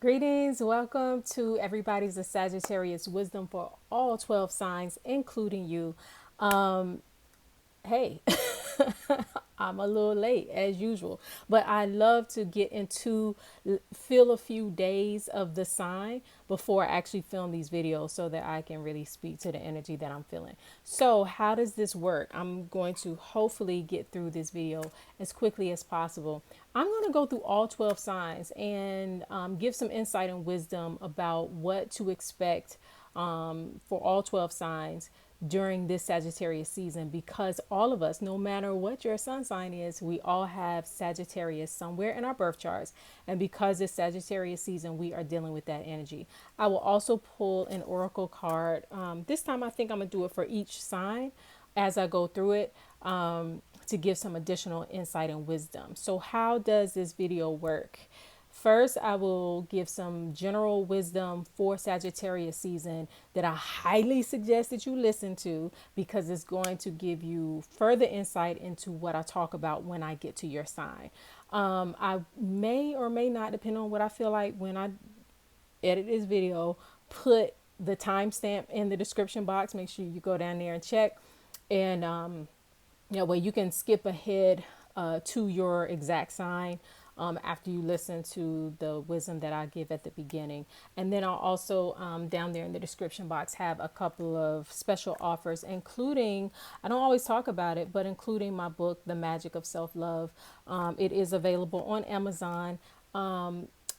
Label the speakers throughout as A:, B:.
A: Greetings, welcome to everybody's a Sagittarius wisdom for all 12 signs, including you. Hey, I'm a little late as usual, but I love to get into feel a few days of the sign before I actually film these videos so that I can really speak to the energy that I'm feeling. So, how does this work? I'm going to hopefully get through this video as quickly as possible. I'm going to go through all 12 signs and give some insight and wisdom about what to expect for all 12 signs during this Sagittarius season, because all of us, no matter what your sun sign is, we all have Sagittarius somewhere in our birth charts. And because it's Sagittarius season, we are dealing with that energy. I will also pull an oracle card. This time, I think I'm going to do it for each sign as I go through it, to give some additional insight and wisdom. So, how does this video work? First, I will give some general wisdom for Sagittarius season that I highly suggest that you listen to, because it's going to give you further insight into what I talk about when I get to your sign. I may or may not, depending on what I feel like when I edit this video, put the timestamp in the description box. Make sure you go down there and check. And well, you can skip ahead to your exact sign after you listen to the wisdom that I give at the beginning. And then I'll also, down there in the description box, have a couple of special offers, including, I don't always talk about it, but including my book, The Magic of Self-Love. It is available on Amazon.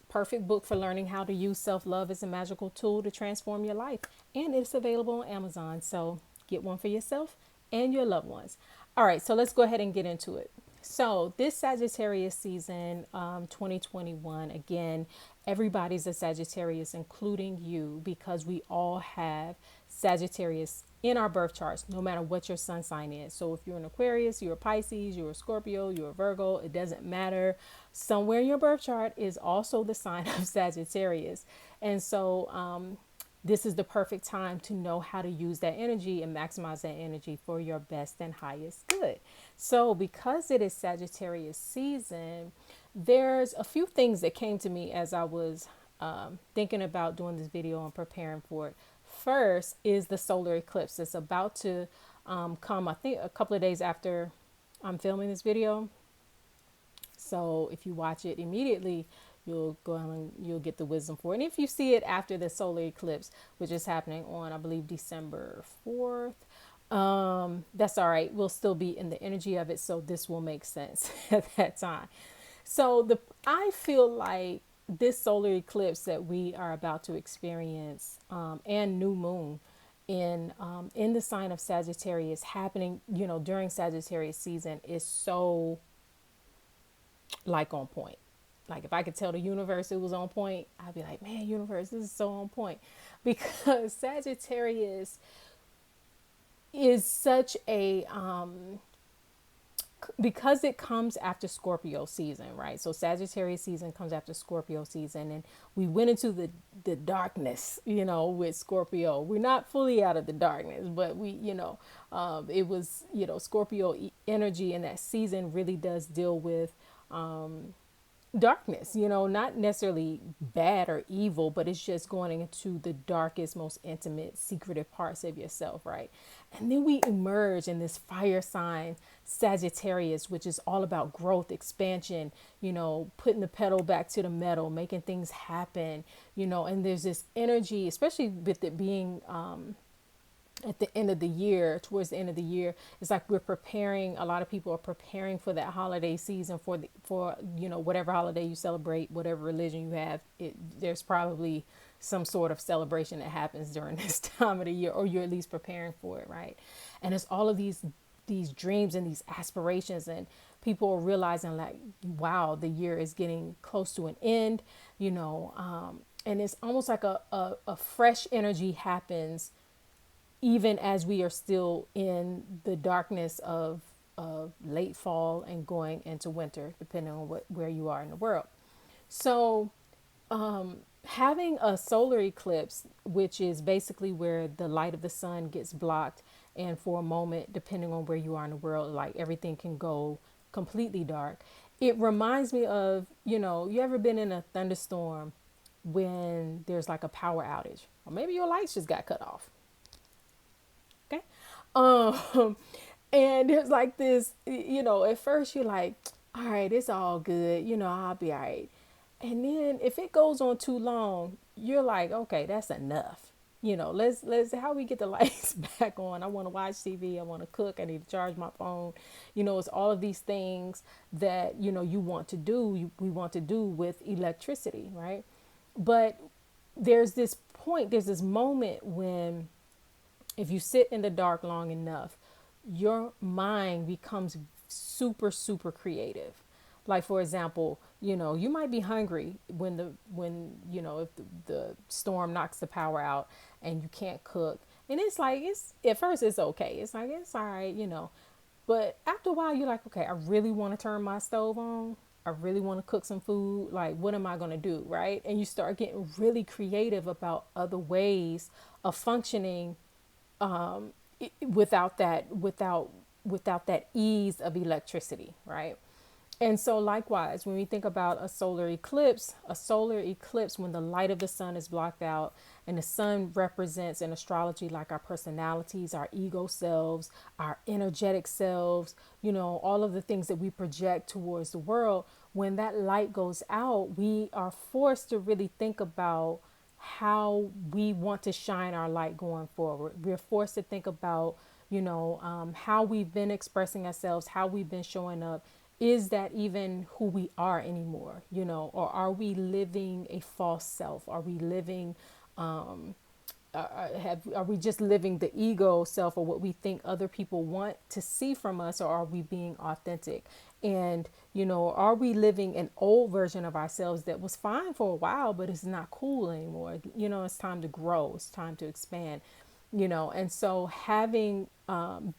A: Perfect book for learning how to use self-love as a magical tool to transform your life. And it's available on Amazon. So get one for yourself and your loved ones. All right, so let's go ahead and get into it. So this Sagittarius season, 2021, again, everybody's a Sagittarius, including you, because we all have Sagittarius in our birth charts, no matter what your sun sign is. So if you're an Aquarius, you're a Pisces, you're a Scorpio, you're a Virgo, it doesn't matter. Somewhere in your birth chart is also the sign of Sagittarius. And so this is the perfect time to know how to use that energy and maximize that energy for your best and highest good. So, because it is Sagittarius season, there's a few things that came to me as I was thinking about doing this video and preparing for it. First is the solar eclipse that's about to come, I think, a couple of days after I'm filming this video. So if you watch it immediately, you'll go and you'll get the wisdom for it. And if you see it after the solar eclipse, which is happening on, I believe, December 4th, that's all right. We'll still be in the energy of it, so this will make sense at that time. So I feel like this solar eclipse that we are about to experience, and new moon in the sign of Sagittarius happening, during Sagittarius season, is so like on point. Like if I could tell the universe it was on point, I'd be like, man, universe, this is so on point. Because Sagittarius is such a because it comes after Scorpio season, right? So Sagittarius season comes after Scorpio season, and we went into the darkness, with Scorpio. We're not fully out of the darkness, but it was, Scorpio energy in that season really does deal with darkness, not necessarily bad or evil, but it's just going into the darkest, most intimate, secretive parts of yourself, right? And then we emerge in this fire sign, Sagittarius, which is all about growth, expansion, putting the pedal back to the metal, making things happen, and there's this energy, especially with it being at the end of the year, towards the end of the year. It's like we're preparing, a lot of people are preparing for that holiday season, for whatever holiday you celebrate, whatever religion you have, there's probably some sort of celebration that happens during this time of the year, or you're at least preparing for it, right? And it's all of these dreams and these aspirations, and people are realizing, like, wow, the year is getting close to an end, and it's almost like a fresh energy happens even as we are still in the darkness of late fall and going into winter, depending on where you are in the world. So having a solar eclipse, which is basically where the light of the sun gets blocked, and for a moment, depending on where you are in the world, like everything can go completely dark. It reminds me of, you ever been in a thunderstorm when there's like a power outage, or maybe your lights just got cut off. Okay. Um, and there's like this, at first you're like, all right, it's all good, I'll be all right. And then if it goes on too long, you're like, okay, that's enough. Let's how we get the lights back on. I want to watch TV, I want to cook, I need to charge my phone. It's all of these things that, you want to do, we want to do with electricity, right? But there's this moment when, if you sit in the dark long enough, your mind becomes super, super creative. Like, for example, you might be hungry if the storm knocks the power out and you can't cook. And it's like, it's at first it's okay. It's like, it's all right, But after a while, you're like, okay, I really want to turn my stove on. I really want to cook some food. Like, what am I going to do? Right. And you start getting really creative about other ways of functioning without that ease of electricity, right? And so likewise, when we think about a solar eclipse, when the light of the sun is blocked out, and the sun represents in astrology like our personalities, our ego selves, our energetic selves, all of the things that we project towards the world. When that light goes out, we are forced to really think about how we want to shine our light going forward. We're forced to think about, how we've been expressing ourselves, how we've been showing up. Is that even who we are anymore? Or are we living a false self? Are we living, are we just living the ego self, or what we think other people want to see from us, or are we being authentic? And are we living an old version of ourselves that was fine for a while, but it's not cool anymore? It's time to grow, it's time to expand. And so having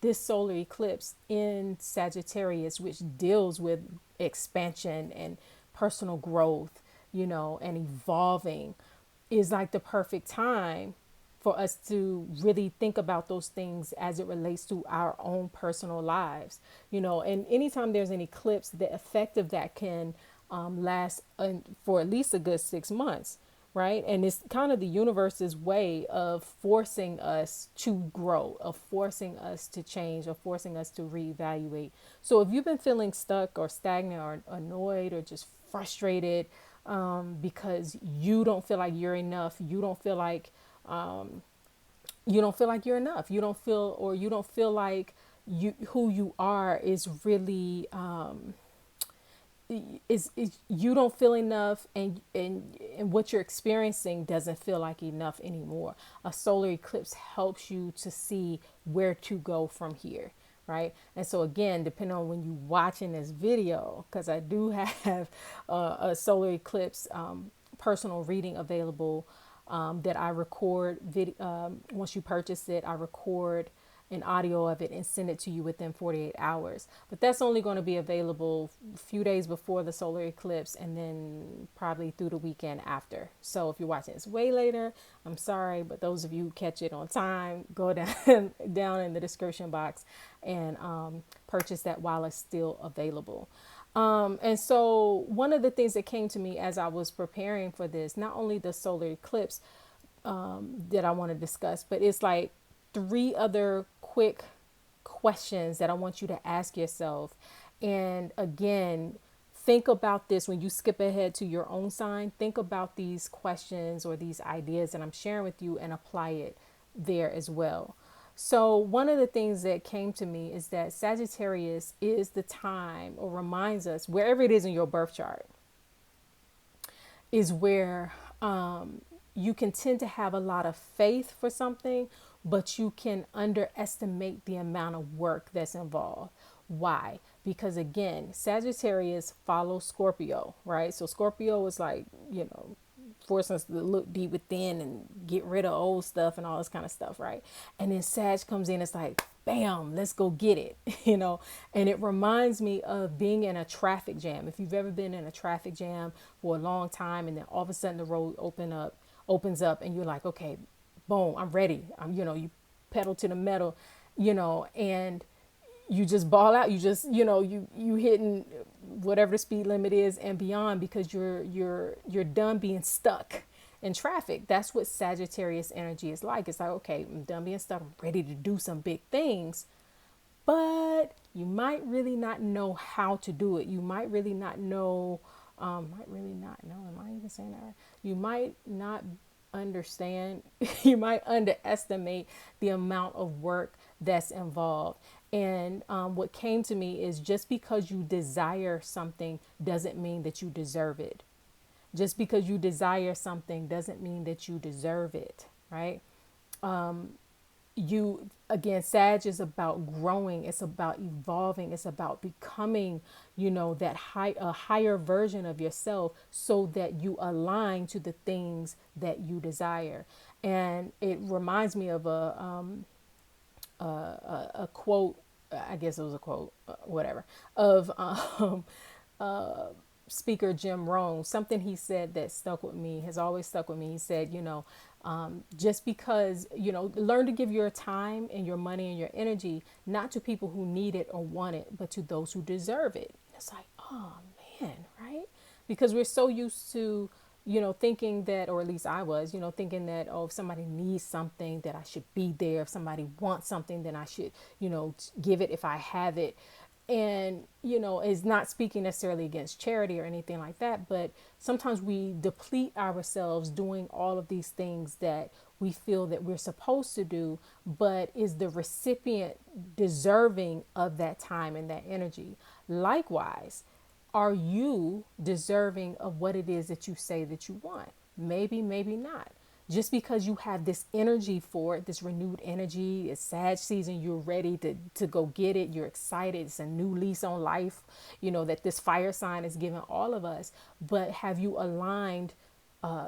A: this solar eclipse in Sagittarius, which deals with expansion and personal growth, and evolving, is like the perfect time for us to really think about those things as it relates to our own personal lives. And anytime there's an eclipse, the effect of that can last for at least a good 6 months, right? And it's kind of the universe's way of forcing us to grow, of forcing us to change, of forcing us to reevaluate. So if you've been feeling stuck or stagnant or annoyed or just frustrated, because you don't feel like you're enough, you don't feel like you're enough. You don't feel like who you are is really is you don't feel enough, and what you're experiencing doesn't feel like enough anymore. A solar eclipse helps you to see where to go from here, right? And so again, depending on when you watching this video, because I do have a solar eclipse personal reading available, that I record once you purchase it, I record an audio of it and send it to you within 48 hours. But that's only going to be available a few days before the solar eclipse, and then probably through the weekend after. So if you're watching this way later, I'm sorry, but those of you who catch it on time, go down down in the description box and purchase that while it's still available. And so one of the things that came to me as I was preparing for this, not only the solar eclipse that I want to discuss, but it's like 3 other quick questions that I want you to ask yourself. And again, think about this when you skip ahead to your own sign. Think about these questions or these ideas that I'm sharing with you and apply it there as well. So one of the things that came to me is that Sagittarius is the time, or reminds us, wherever it is in your birth chart, is where you can tend to have a lot of faith for something, but you can underestimate the amount of work that's involved. Why? Because again, Sagittarius follows Scorpio, right? So Scorpio is like, forcing us to look deep within and get rid of old stuff and all this kind of stuff, right? And then Sag comes in, it's like, bam, let's go get it, And it reminds me of being in a traffic jam. If you've ever been in a traffic jam for a long time, and then all of a sudden the road opens up, and you're like, okay, boom, I'm ready. You pedal to the metal, and you just ball out. You just, you hitting whatever the speed limit is and beyond, because you're done being stuck in traffic. That's what Sagittarius energy is like. It's like, okay, I'm done being stuck. I'm ready to do some big things, but you might really not know how to do it. You might really not know, am I even saying that right? You might not understand, you might underestimate the amount of work that's involved. And what came to me is just because you desire something doesn't mean that you deserve it. Just because you desire something doesn't mean that you deserve it, right? You again, Sag is about growing, it's about evolving, it's about becoming, that a higher version of yourself, so that you align to the things that you desire. And it reminds me of a quote, I guess it was a quote, whatever, of speaker Jim Rohn. Something he said that stuck with me, has always stuck with me. He said, just because, learn to give your time and your money and your energy, not to people who need it or want it, but to those who deserve it. It's like, oh man, right? Because we're so used to, thinking that, or at least I was, thinking that, oh, if somebody needs something, that I should be there. If somebody wants something, then I should, give it if I have it. And, is not speaking necessarily against charity or anything like that, but sometimes we deplete ourselves doing all of these things that we feel that we're supposed to do, but is the recipient deserving of that time and that energy? Likewise, are you deserving of what it is that you say that you want? Maybe, maybe not. Just because you have this energy for it, this renewed energy, it's Sag season, you're ready to go get it. You're excited. It's a new lease on life, that this fire sign is giving all of us. But have you aligned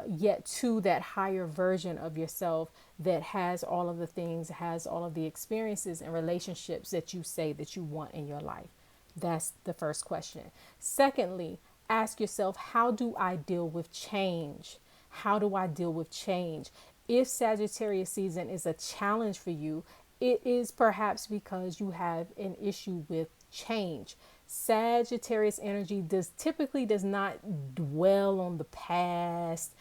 A: yet to that higher version of yourself that has all of the things, has all of the experiences and relationships that you say that you want in your life? That's the first question. Secondly, ask yourself, how do I deal with change? How do I deal with change? If Sagittarius season is a challenge for you, it is perhaps because you have an issue with change. Sagittarius energy does not dwell on the past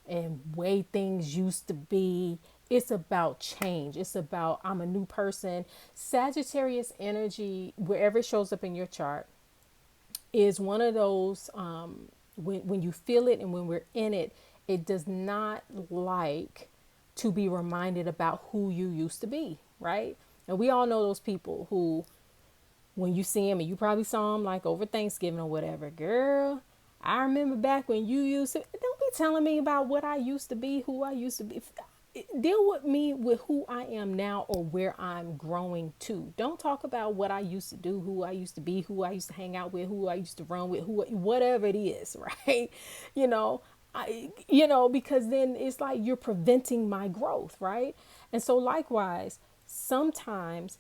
A: and way things used to be. It's about change. It's about, I'm a new person. Sagittarius energy, wherever it shows up in your chart, is one of those, when you feel it and when we're in it, it does not like to be reminded about who you used to be, right? And we all know those people who, when you see them, and you probably saw them like over Thanksgiving or whatever, girl, I remember back when you used to, don't be telling me about what I used to be, who I used to be. Deal with me with who I am now or where I'm growing to. Don't talk about what I used to do, who I used to be, who I used to hang out with, who I used to run with, whatever it is, right? You know, because then it's like you're preventing my growth, right? And so likewise, sometimes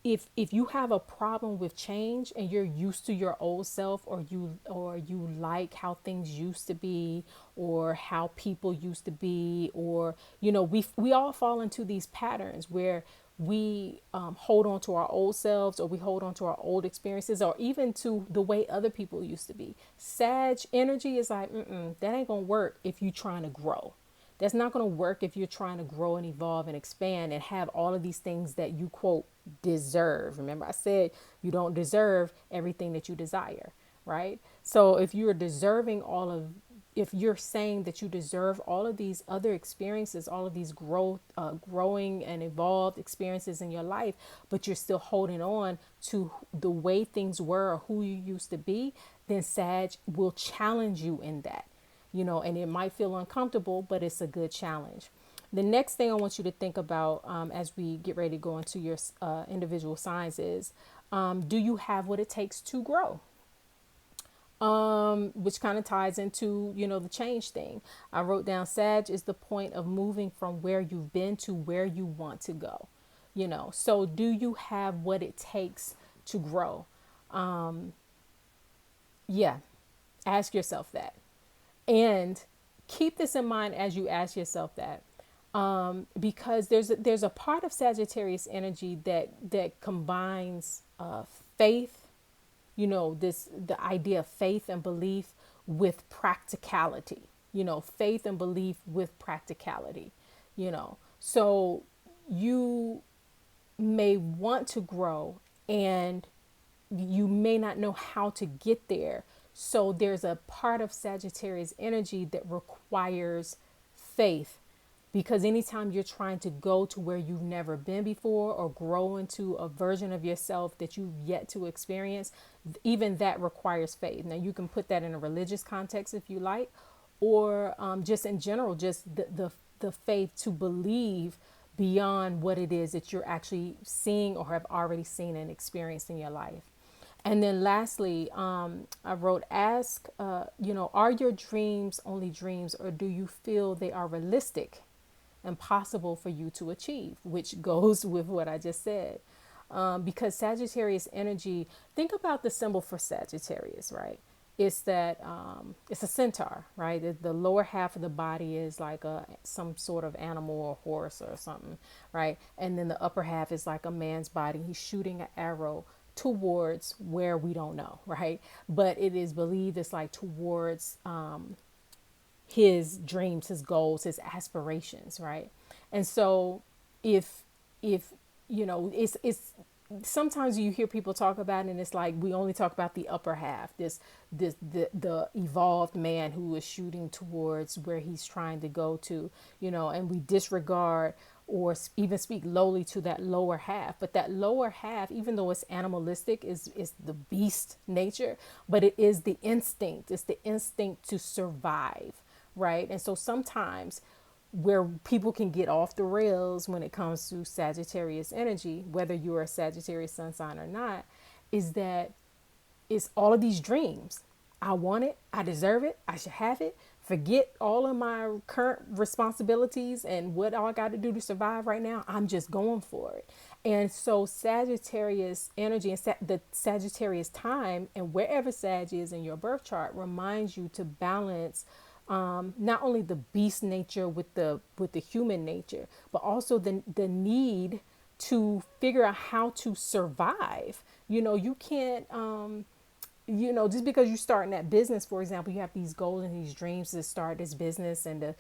A: if you have a problem with change and you're used to your old self, or you like how things used to be, or how people used to be, or we all fall into these patterns where we hold on to our old selves, or we hold on to our old experiences, or even to the way other people used to be. Sag energy is like, that ain't gonna work if you're trying to grow. That's not going to work if you're trying to grow and evolve and expand and have all of these things that you, quote, deserve. Remember, I said you don't deserve everything that you desire, right? So if you're saying that you deserve all of these other experiences, all of these growing and evolved experiences in your life, but you're still holding on to the way things were or who you used to be, then Sag will challenge you in that. And it might feel uncomfortable, but it's a good challenge. The next thing I want you to think about as we get ready to go into your individual signs is, do you have what it takes to grow? Which kind of ties into, the change thing. I wrote down Sag is the point of moving from where you've been to where you want to go. So do you have what it takes to grow? Yeah, ask yourself that. And keep this in mind as you ask yourself that, because there's a part of Sagittarius energy that combines faith, the idea of faith and belief with practicality. faith and belief with practicality, so you may want to grow and you may not know how to get there. So there's a part of Sagittarius energy that requires faith, because anytime you're trying to go to where you've never been before or grow into a version of yourself that you've yet to experience, even that requires faith. Now you can put that in a religious context if you like, or just in general, just the faith to believe beyond what it is that you're actually seeing or have already seen and experienced in your life. And then lastly, I wrote, ask, are your dreams only dreams, or do you feel they are realistic and possible for you to achieve? Which goes with what I just said. Because Sagittarius energy, think about the symbol for Sagittarius, right? It's that it's a centaur, right? The lower half of the body is like some sort of animal or horse or something, right? And then the upper half is like a man's body. He's shooting an arrow towards where we don't know, right? But it is believed it's like towards his dreams, his goals, his aspirations, right? And so if it's sometimes you hear people talk about it and it's like we only talk about the upper half, the evolved man who is shooting towards where he's trying to go to, and we disregard or even speak lowly to that lower half. But that lower half, even though it's animalistic, is the beast nature, but it is the instinct. It's the instinct to survive, right? And so sometimes where people can get off the rails when it comes to Sagittarius energy, whether you're a Sagittarius sun sign or not, is that it's all of these dreams. I want it. I deserve it. I should have it. Forget all of my current responsibilities and what all I got to do to survive right now. I'm just going for it. And so Sagittarius energy and the Sagittarius time and wherever Sag is in your birth chart reminds you to balance not only the beast nature with the human nature, but also the need to figure out how to survive. You can't just because you're starting that business, for example, you have these goals and these dreams to start this business and to,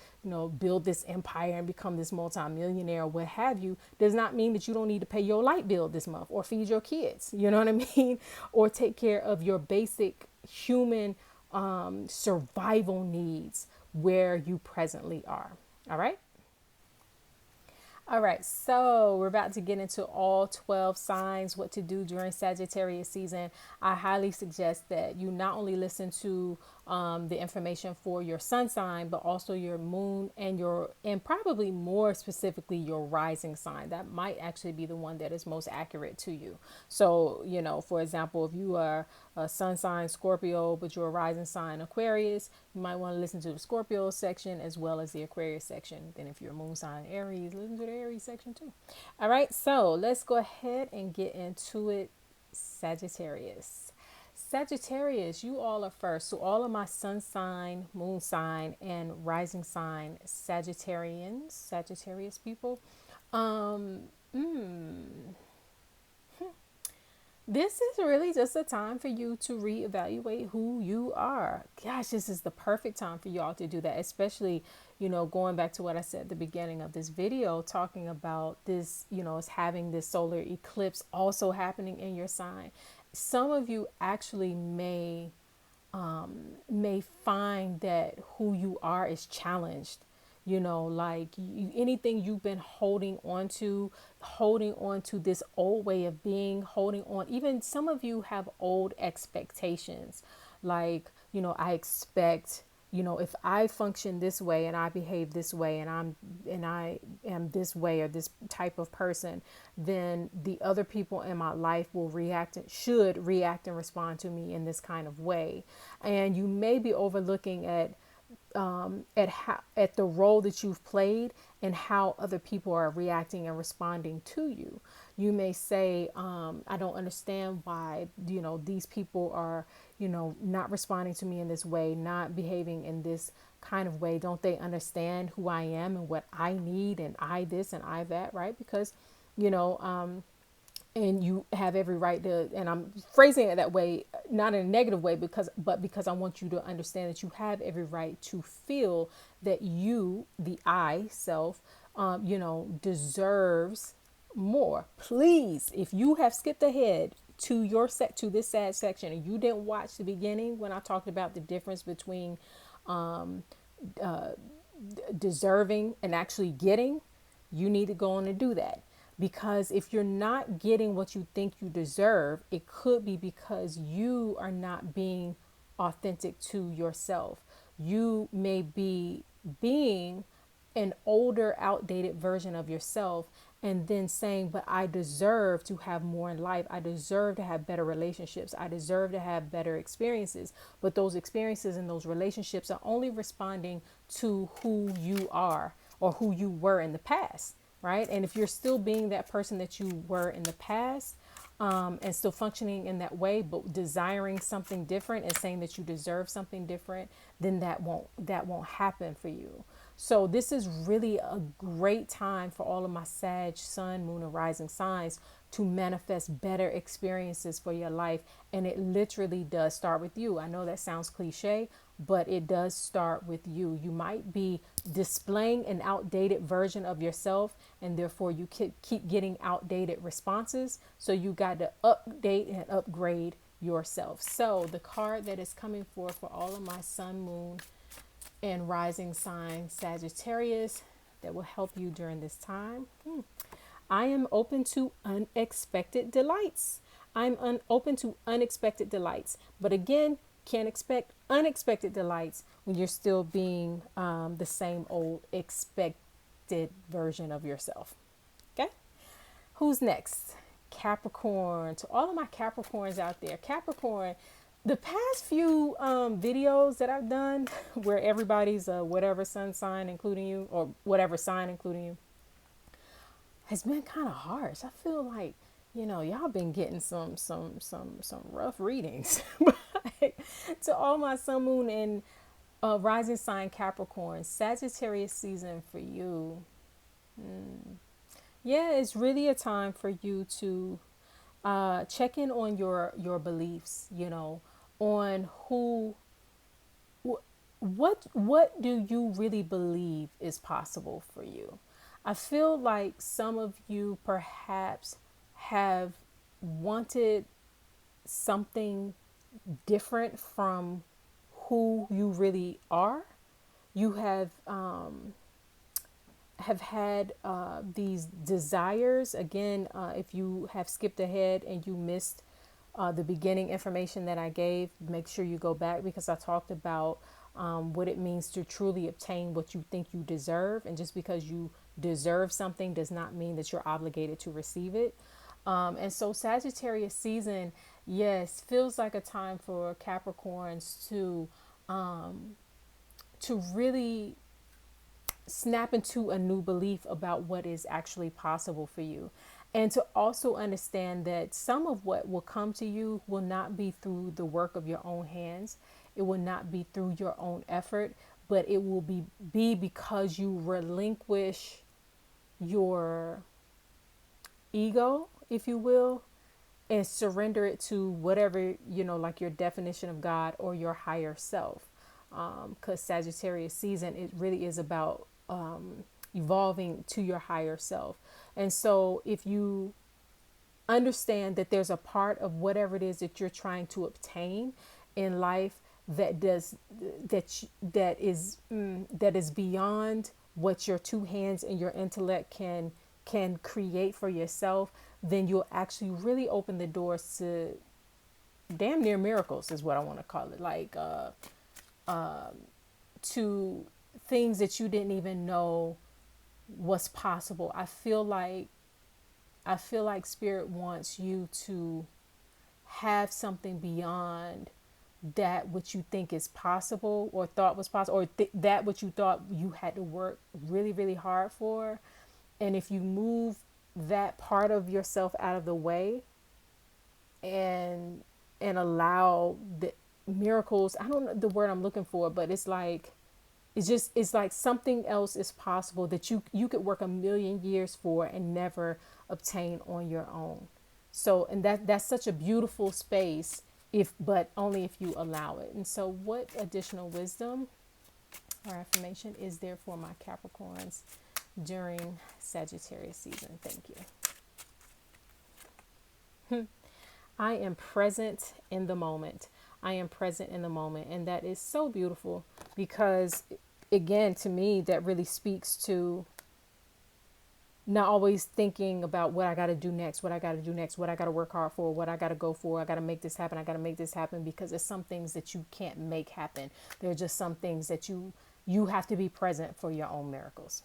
A: build this empire and become this multimillionaire or what have you, does not mean that you don't need to pay your light bill this month or feed your kids, you know what I mean? Or take care of your basic human survival needs where you presently are. All right. All right, so we're about to get into all 12 signs, what to do during Sagittarius season. I highly suggest that you not only listen to the information for your sun sign, but also your moon and probably more specifically your rising sign. That might actually be the one that is most accurate to you. So, for example, if you are a sun sign Scorpio, but you're a rising sign Aquarius, you might want to listen to the Scorpio section as well as the Aquarius section. Then if you're a moon sign Aries, listen to the Aries section too. All right, so let's go ahead and get into it. Sagittarius, you all are first. So all of my sun sign, moon sign, and rising sign Sagittarius people. This is really just a time for you to reevaluate who you are. Gosh, this is the perfect time for y'all to do that, especially, going back to what I said at the beginning of this video, talking about this, is having this solar eclipse also happening in your sign. Some of you actually may find that who you are is challenged. Anything you've been holding on to this old way of being, holding on. Even some of you have old expectations. I expect, if I function this way and I behave this way and I am this way or this type of person, then the other people in my life should react and respond to me in this kind of way. And you may be overlooking at the role that you've played and how other people are reacting and responding to you. You may say, I don't understand why, these people are, not responding to me in this way, not behaving in this kind of way. Don't they understand who I am and what I need and I this and I that, right? Because, and you have every right to, and I'm phrasing it that way, not in a negative way, because I want you to understand that you have every right to feel that you, the I self, deserves more. Please, if you have skipped ahead to to this sad section and you didn't watch the beginning when I talked about the difference between deserving and actually getting, you need to go on and do that. Because if you're not getting what you think you deserve, it could be because you are not being authentic to yourself. You may be being an older, outdated version of yourself, and then saying, but I deserve to have more in life. I deserve to have better relationships. I deserve to have better experiences. But those experiences and those relationships are only responding to who you are or who you were in the past, right? And if you're still being that person that you were in the past, and still functioning in that way, but desiring something different and saying that you deserve something different, then that won't happen for you. So this is really a great time for all of my Sag, Sun, Moon, and Rising signs to manifest better experiences for your life. And it literally does start with you. I know that sounds cliche, but it does start with you. You might be displaying an outdated version of yourself, and therefore you keep getting outdated responses. So you got to update and upgrade yourself. So the card that is coming forth for all of my Sun, Moon, and Rising sign Sagittarius that will help you during this time. I am open to unexpected delights. Open to unexpected delights. But again, can't expect unexpected delights when you're still being the same old expected version of yourself. Okay? Who's next? Capricorn. To all of my Capricorns out there, Capricorn, the past few videos that I've done where everybody's whatever sun sign including you, or whatever sign including you, has been kind of harsh. I feel like, y'all been getting some rough readings. But to all my Sun, Moon, and Rising sign Capricorn, Sagittarius season for you. Yeah, it's really a time for you to check in on your beliefs, on what do you really believe is possible for you. I feel like some of you perhaps have wanted something different from who you really are. You have had these desires. Again, if you have skipped ahead and you missed the beginning information that I gave, make sure you go back, because I talked about what it means to truly obtain what you think you deserve. And just because you deserve something does not mean that you're obligated to receive it. And so Sagittarius season, yes, feels like a time for Capricorns to really snap into a new belief about what is actually possible for you. And to also understand that some of what will come to you will not be through the work of your own hands. It will not be through your own effort, but it will be because you relinquish your ego, if you will, and surrender it to whatever, like your definition of God or your higher self. Because Sagittarius season, it really is about evolving to your higher self. And so if you understand that there's a part of whatever it is that you're trying to obtain in life that is beyond what your two hands and your intellect can create for yourself, then you'll actually really open the doors to damn near miracles, is what I want to call it. Like to things that you didn't even know was possible. I feel like Spirit wants you to have something beyond that which you think is possible or thought was possible, or that which you thought you had to work really, really hard for. And if you move that part of yourself out of the way and allow the miracles, I don't know the word I'm looking for, but it's like something else is possible that you could work a million years for and never obtain on your own. So, and that's such a beautiful space, but only if you allow it. And so what additional wisdom or affirmation is there for my Capricorns during Sagittarius season? Thank you. I am present in the moment. I am present in the moment. And that is so beautiful because, again, to me, that really speaks to not always thinking about what I got to do next, what I got to do next, what I got to work hard for, what I got to go for. I got to make this happen. I got to make this happen, because there's some things that you can't make happen. There are just some things that you have to be present for your own miracles.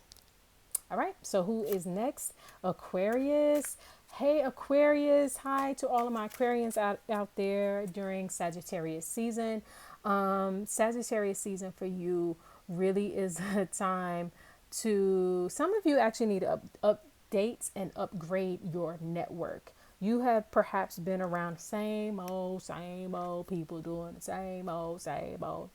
A: All right. So who is next? Aquarius. Hey, Aquarius. Hi to all of my Aquarians out there during Sagittarius season. Sagittarius season for you really is a time to, some of you actually need to update and upgrade your network. You have perhaps been around same old people doing the same old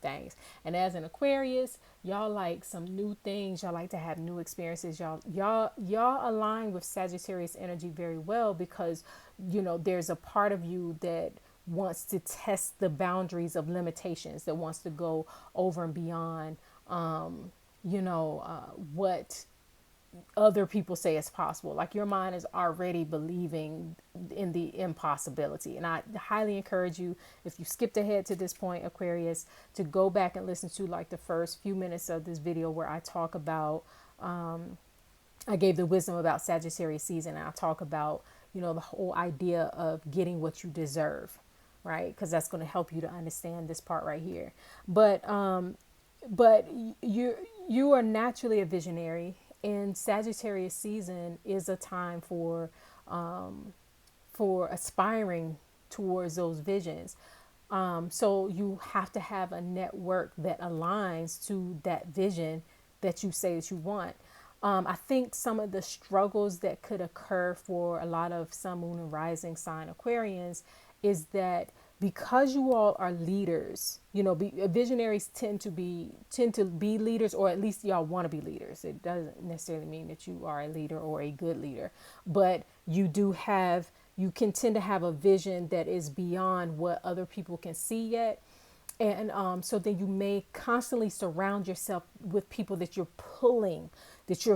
A: things. And as an Aquarius, y'all like some new things. Y'all like to have new experiences. Y'all align with Sagittarius energy very well, because there's a part of you that wants to test the boundaries of limitations, that wants to go over and beyond what other people say is possible. Like, your mind is already believing in the impossibility. And I highly encourage you, if you skipped ahead to this point, Aquarius, to go back and listen to like the first few minutes of this video where I talk about, I gave the wisdom about Sagittarius season, and I talk about, the whole idea of getting what you deserve, right? Because that's going to help you to understand this part right here. But you are naturally a visionary, and Sagittarius season is a time for aspiring towards those visions. So you have to have a network that aligns to that vision that you say that you want. I think some of the struggles that could occur for a lot of Sun, Moon, and Rising sign Aquarians is that, because you all are leaders, visionaries tend to be leaders, or at least y'all want to be leaders. It doesn't necessarily mean that you are a leader or a good leader, but you can tend to have a vision that is beyond what other people can see yet. And so then you may constantly surround yourself with people that you're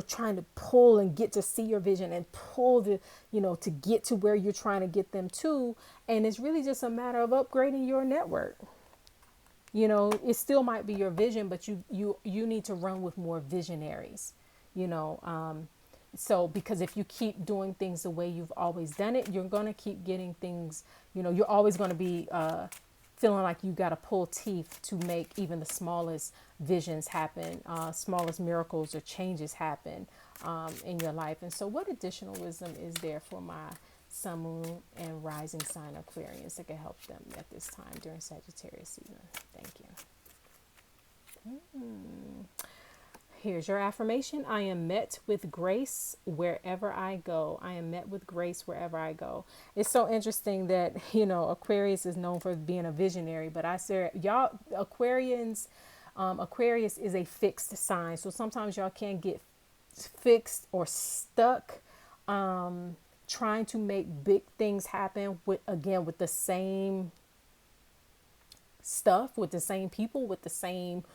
A: trying to pull and get to see your vision, and pull to get to where you're trying to get them to. And it's really just a matter of upgrading your network. It still might be your vision, but you need to run with more visionaries, so, because if you keep doing things the way you've always done it, you're going to keep getting things, you're always going to be, feeling like you got to pull teeth to make even the smallest visions happen, smallest miracles or changes happen in your life. And so what additional wisdom is there for my Sun, Moon, and Rising sign Aquarius that can help them at this time during Sagittarius season? Thank you. Here's your affirmation. I am met with grace wherever I go. I am met with grace wherever I go. It's so interesting that, Aquarius is known for being a visionary, but I say, y'all, Aquarius is a fixed sign. So sometimes y'all can get fixed or stuck, trying to make big things happen with the same stuff, with the same people, with the same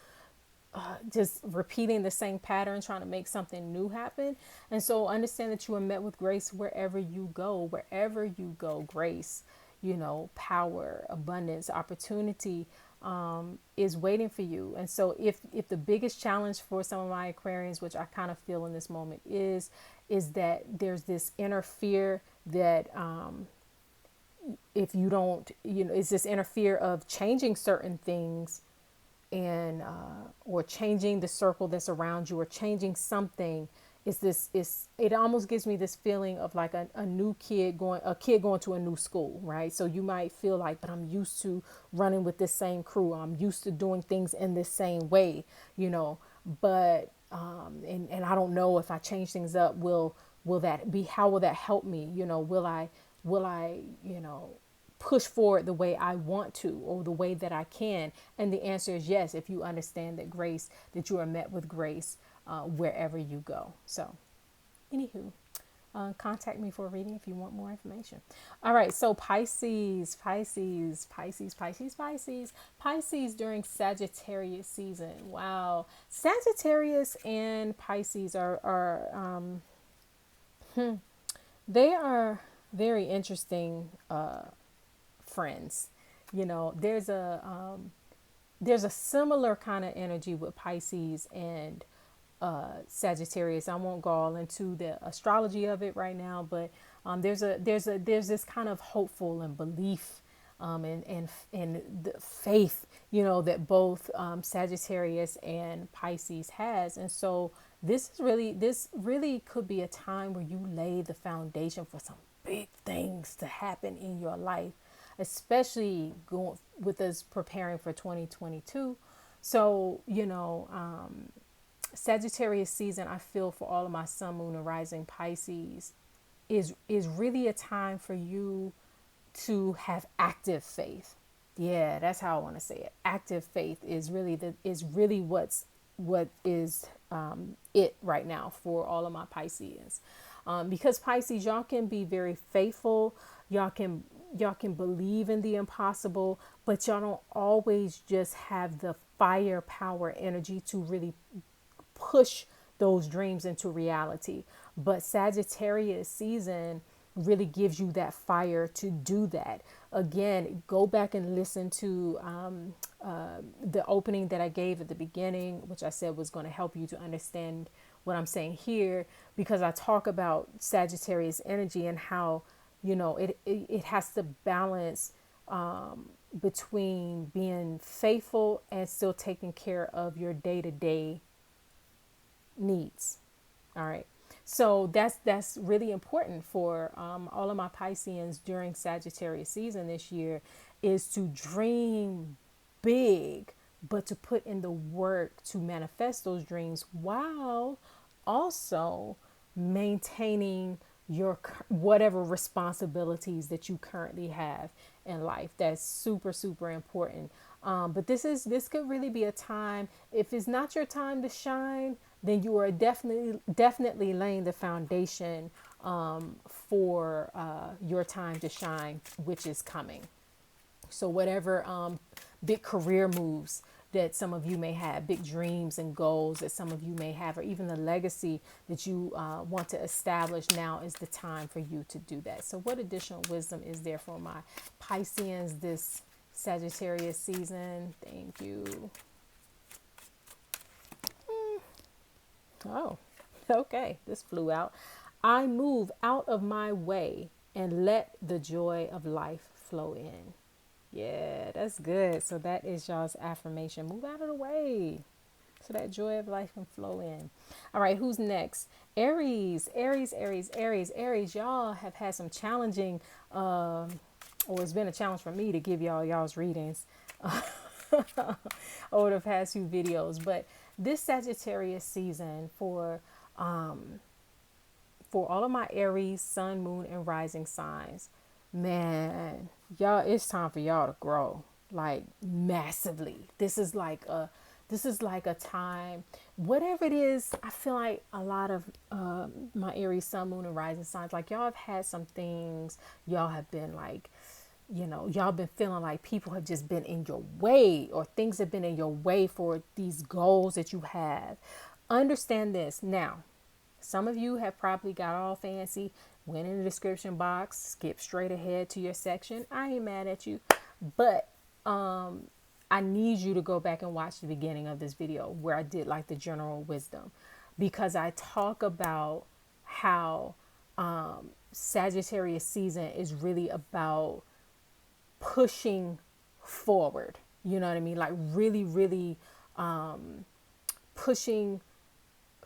A: just repeating the same pattern, trying to make something new happen. And so understand that you are met with grace wherever you go. Wherever you go, grace, power, abundance, opportunity is waiting for you. And so if the biggest challenge for some of my Aquarians, which I kind of feel in this moment, is that there's this inner fear that if you don't, it's this inner fear of changing certain things, and or changing the circle that's around you, or changing something. It almost gives me this feeling of like a kid going to a new school, right? So you might feel like, but I'm used to running with this same crew, I'm used to doing things in this same way, but and I don't know if I change things up, how will that help me? Will I push forward the way I want to, or the way that I can? And the answer is yes, if you understand that you are met with grace wherever you go. So, anywho, contact me for a reading if you want more information. All right, so Pisces during Sagittarius season. Wow, Sagittarius and Pisces they are very interesting friends. You know, there's a similar kind of energy with Pisces and Sagittarius. I won't go all into the astrology of it right now, but there's this kind of hopeful and belief and the faith, you know, that both Sagittarius and Pisces has. And so this really could be a time where you lay the foundation for some big things to happen in your life, especially going with us preparing for 2022. So, you know, Sagittarius season, I feel for all of my sun, moon, and rising Pisces is really a time for you to have active faith. Yeah, that's how I want to say it. Active faith is really what is it right now for all of my Pisceans. Because Pisces, y'all can be very faithful. Y'all can believe in the impossible, but y'all don't always just have the firepower energy to really push those dreams into reality. But Sagittarius season really gives you that fire to do that. Again, go back and listen to the opening that I gave at the beginning, which I said was going to help you to understand what I'm saying here, because I talk about Sagittarius energy and how, you know, it has to balance between being faithful and still taking care of your day-to-day needs. All right. So that's really important for all of my Pisceans during Sagittarius season this year, is to dream big, but to put in the work to manifest those dreams while also maintaining your whatever responsibilities that you currently have in life. That's super, super important. But this could really be a time, if it's not your time to shine, then you are definitely laying the foundation for your time to shine, which is coming. So whatever big career moves that some of you may have, big dreams and goals that some of you may have, or even the legacy that you want to establish, now is the time for you to do that. So what additional wisdom is there for my Pisceans this Sagittarius season? Thank you. Oh, okay. This flew out. I move out of my way and let the joy of life flow in. Yeah, that's good. So that is y'all's affirmation. Move out of the way so that joy of life can flow in. All right, who's next? Aries, Aries. Y'all have had some challenging, or it's been a challenge for me to give y'all's readings over the past few videos. But this Sagittarius season for all of my Aries, sun, moon, and rising signs, man, y'all, it's time for y'all to grow, like, massively. This is like a time, whatever it is. I feel like a lot of my Aries, sun, moon, and rising signs, like, y'all have had some things. Y'all have been like, you know, y'all been feeling like people have just been in your way, or things have been in your way for these goals that you have. Understand this now. Some of you have probably got all fancy, went in the description box, skip straight ahead to your section. I ain't mad at you, but I need you to go back and watch the beginning of this video where I did like the general wisdom, because I talk about how Sagittarius season is really about pushing forward. You know what I mean? Like, really, really pushing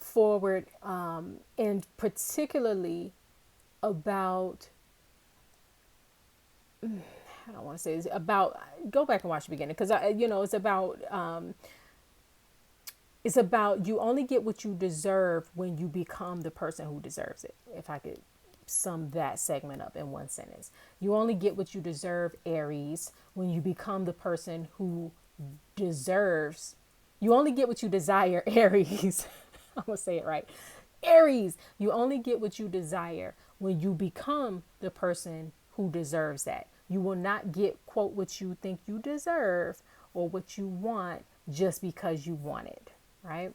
A: forward, and particularly about, I don't want to say it's about, go back and watch the beginning, because it's about you only get what you deserve when you become the person who deserves it. If I could sum that segment up in one sentence, you only get what you deserve, Aries, when you become the person who deserves. You only get what you desire, Aries. I'm gonna say it right. Aries, you only get what you desire when you become the person who deserves that. You will not get, quote, what you think you deserve or what you want just because you want it, right?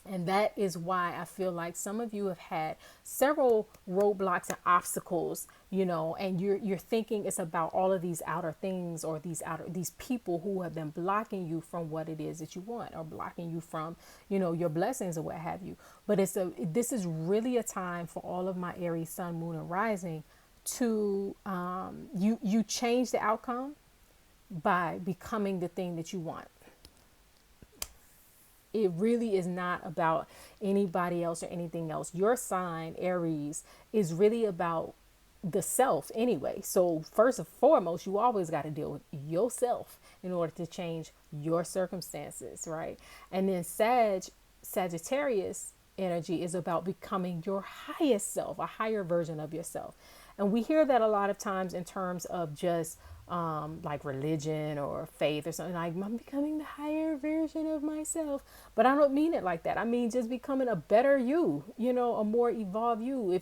A: And that is why I feel like some of you have had several roadblocks and obstacles, and you're thinking it's about all of these outer things or these people who have been blocking you from what it is that you want or blocking you from, your blessings or what have you. But this is really a time for all of my Aries sun, moon, and rising to you change the outcome by becoming the thing that you want. It really is not about anybody else or anything else. Your sign, Aries, is really about the self anyway. So first and foremost, you always got to deal with yourself in order to change your circumstances, right? And then Sagittarius energy is about becoming your highest self, a higher version of yourself. And we hear that a lot of times in terms of just like religion or faith or something, like I'm becoming the higher version of myself. But I don't mean it like that. I mean just becoming a better you, a more evolved you. If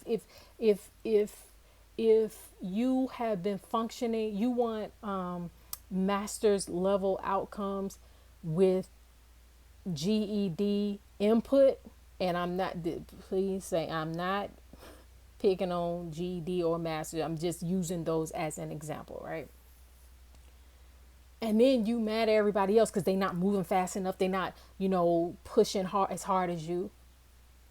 A: you have been functioning, you want master's level outcomes with GED input, and I'm not, please say I'm not picking on GED or master's. I'm just using those as an example, right? And then you mad at everybody else because they not moving fast enough. They not, pushing hard as you.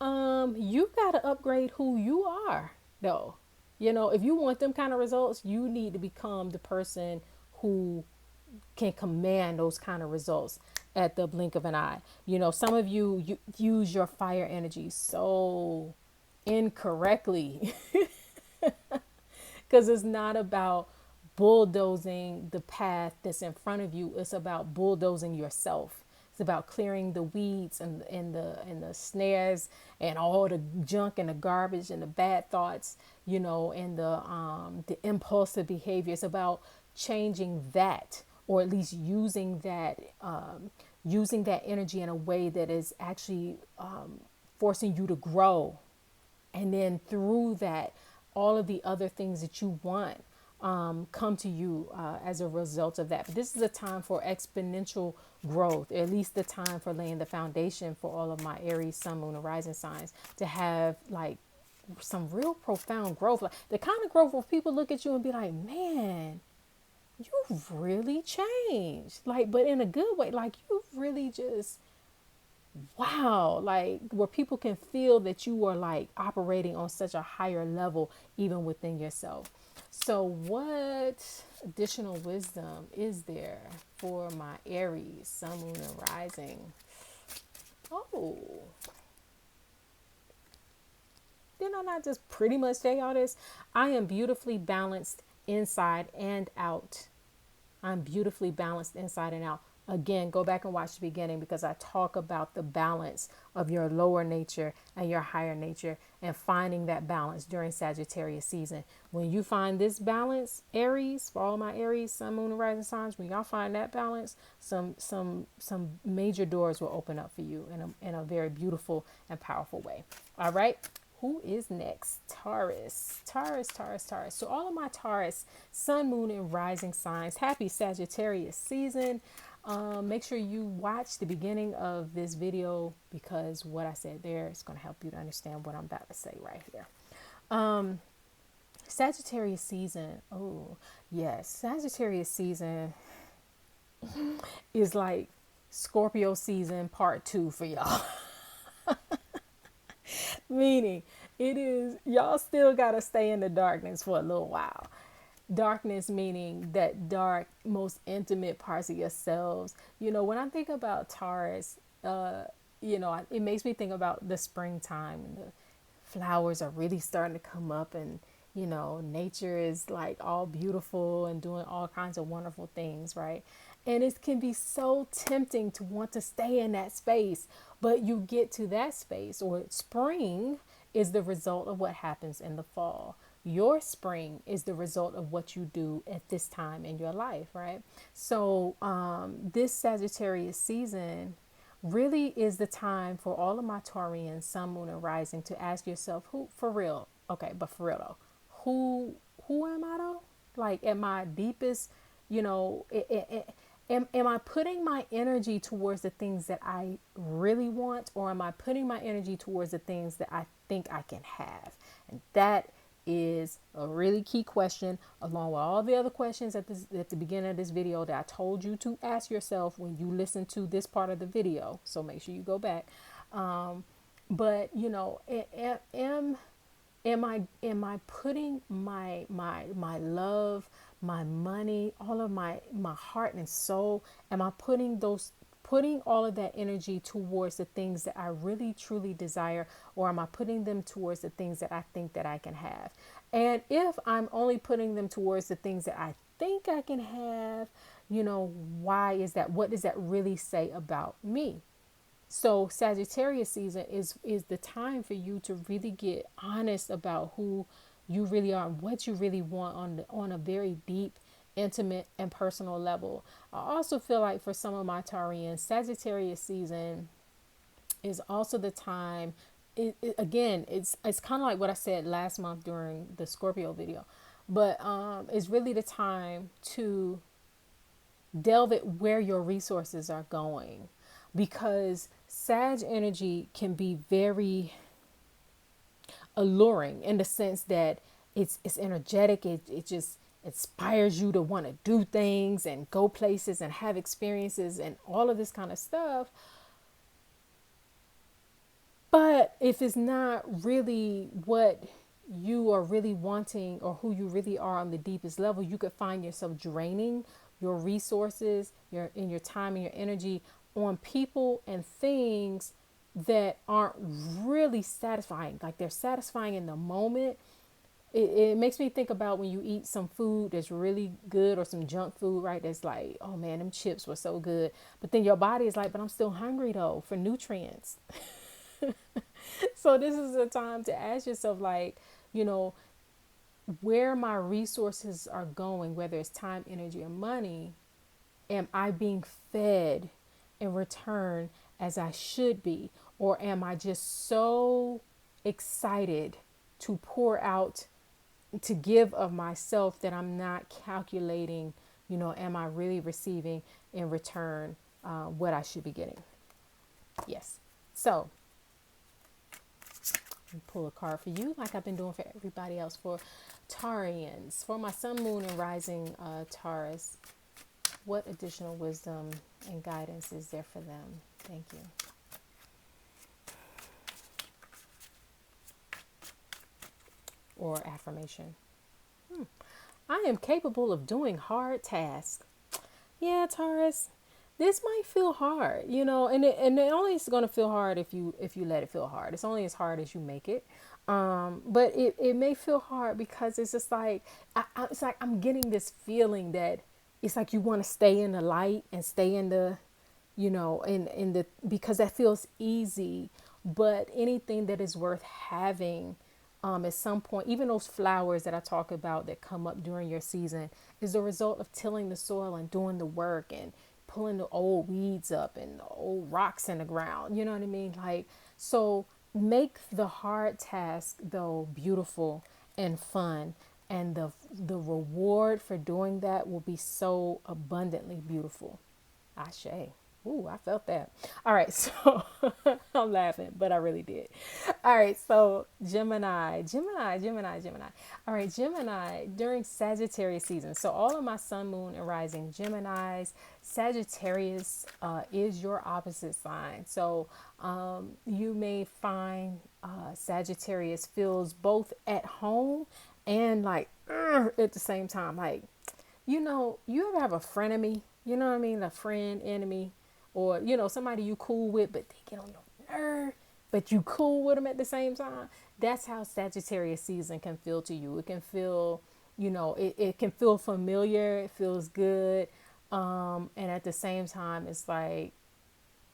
A: You gotta upgrade who you are, though. If you want them kind of results, you need to become the person who can command those kind of results at the blink of an eye. Some of you use your fire energy so incorrectly because it's not about bulldozing the path that's in front of you. It's about bulldozing yourself. It's about clearing the weeds and the snares and all the junk and the garbage and the bad thoughts, and the impulsive behavior. It's about changing that, or at least using that energy in a way that is actually forcing you to grow. And then through that, all of the other things that you want come to you as a result of that. But this is a time for exponential growth, at least the time for laying the foundation for all of my Aries, sun, moon, and rising signs to have like some real profound growth. Like the kind of growth where people look at you and be like, man, you've really changed. Like, but in a good way. Like you've really just, wow, like where people can feel that you are like operating on such a higher level even within yourself. So what additional wisdom is there for my Aries, sun, moon, and rising? Oh, did I not just pretty much say all this? I am beautifully balanced inside and out. I'm beautifully balanced inside and out. Again, go back and watch the beginning because I talk about the balance of your lower nature and your higher nature and finding that balance during Sagittarius season. When you find this balance, Aries, for all my Aries, sun, moon, and rising signs, when y'all find that balance, some major doors will open up for you in a very beautiful and powerful way. All right. Who is next? Taurus. So all of my Taurus, sun, moon, and rising signs, happy Sagittarius season. Make sure you watch the beginning of this video because what I said there is going to help you to understand what I'm about to say right here. Sagittarius season. Oh, yes. Sagittarius season is like Scorpio season part 2 for y'all. Meaning it is, y'all still got to stay in the darkness for a little while. Darkness meaning that dark, most intimate parts of yourselves. When I think about Taurus, it makes me think about the springtime and the flowers are really starting to come up and, nature is like all beautiful and doing all kinds of wonderful things, right? And it can be so tempting to want to stay in that space, but you get to that space, or spring is the result of what happens in the fall. Your spring is the result of what you do at this time in your life, right? So this Sagittarius season, really is the time for all of my Taurians, Sun, Moon, and Rising to ask yourself, who, for real, okay, but for real though, who am I though? Like, at my deepest, you know, am I putting my energy towards the things that I really want, or am I putting my energy towards the things that I think I can have? And that is a really key question, along with all the other questions at the beginning of this video that I told you to ask yourself when you listen to this part of the video. So make sure you go back. But you know, am I putting my love, my money, all of my heart and soul, am I putting all of that energy towards the things that I really truly desire, or am I putting them towards the things that I think that I can have? And if I'm only putting them towards the things that I think I can have, you know, why is that? What does that really say about me? So Sagittarius season is the time for you to really get honest about who you really are and what you really want on a very deep, intimate, and personal level. I also feel like for some of my Taurians, Sagittarius season is also the time. Again, it's kind of like what I said last month during the Scorpio video, but it's really the time to delve at where your resources are going, because Sag energy can be very alluring in the sense that it's energetic. It just inspires you to want to do things and go places and have experiences and all of this kind of stuff. But if it's not really what you are really wanting or who you really are on the deepest level, you could find yourself draining your resources, your time and your energy on people and things that aren't really satisfying. Like, they're satisfying in the moment. It makes me think about when you eat some food that's really good, or some junk food, right? That's like, oh man, them chips were so good. But then your body is like, but I'm still hungry though for nutrients. So this is a time to ask yourself, like, you know, where my resources are going, whether it's time, energy, or money, am I being fed in return as I should be? Or am I just so excited to pour out, to give of myself, that I'm not calculating, you know, am I really receiving in return what I should be getting? Yes. So pull a card for you, like I've been doing for everybody else. For Taurians, for my Sun, Moon, and Rising Taurus, what additional wisdom and guidance is there for them? Thank you. Or affirmation. I am capable of doing hard tasks. Yeah, Taurus, this might feel hard, you know, and it only is going to feel hard if you let it feel hard. It's only as hard as you make it. But it may feel hard because it's just like it's like I'm getting this feeling that it's like you want to stay in the light and stay in the, you know, in the, because that feels easy. But anything that is worth having, at some point, even those flowers that I talk about that come up during your season, is the result of tilling the soil and doing the work and pulling the old weeds up and the old rocks in the ground. You know what I mean? Like, so make the hard task though beautiful and fun, and the reward for doing that will be so abundantly beautiful. Ashe. Ooh, I felt that. All right, so I'm laughing, but I really did. All right, so Gemini. All right, Gemini, during Sagittarius season. So all of my Sun, Moon, and Rising Geminis, Sagittarius is your opposite sign. So you may find Sagittarius feels both at home and like at the same time. Like, you know, you ever have a frenemy? You know what I mean? A friend, enemy, or, you know, somebody you cool with, but they get on your nerve, but you cool with them at the same time. That's how Sagittarius season can feel to you. It can feel, you know, it can feel familiar. It feels good. And at the same time, it's like,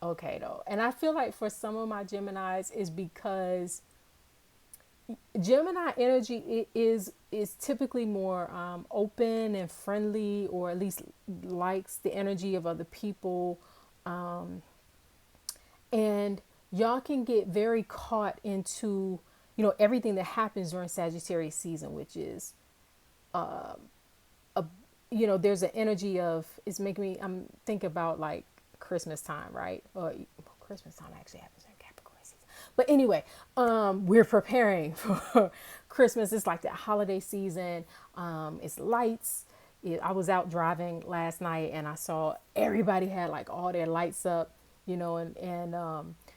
A: okay, though. And I feel like for some of my Geminis is because Gemini energy is typically more open and friendly, or at least likes the energy of other people. And y'all can get very caught into, everything that happens during Sagittarius season, which is, there's an energy of, it's making me, I'm think about like Christmas time, right? Or Christmas time actually happens in Capricorn season. But anyway, we're preparing for Christmas. It's like that holiday season. It's lights. I was out driving last night and I saw everybody had like all their lights up,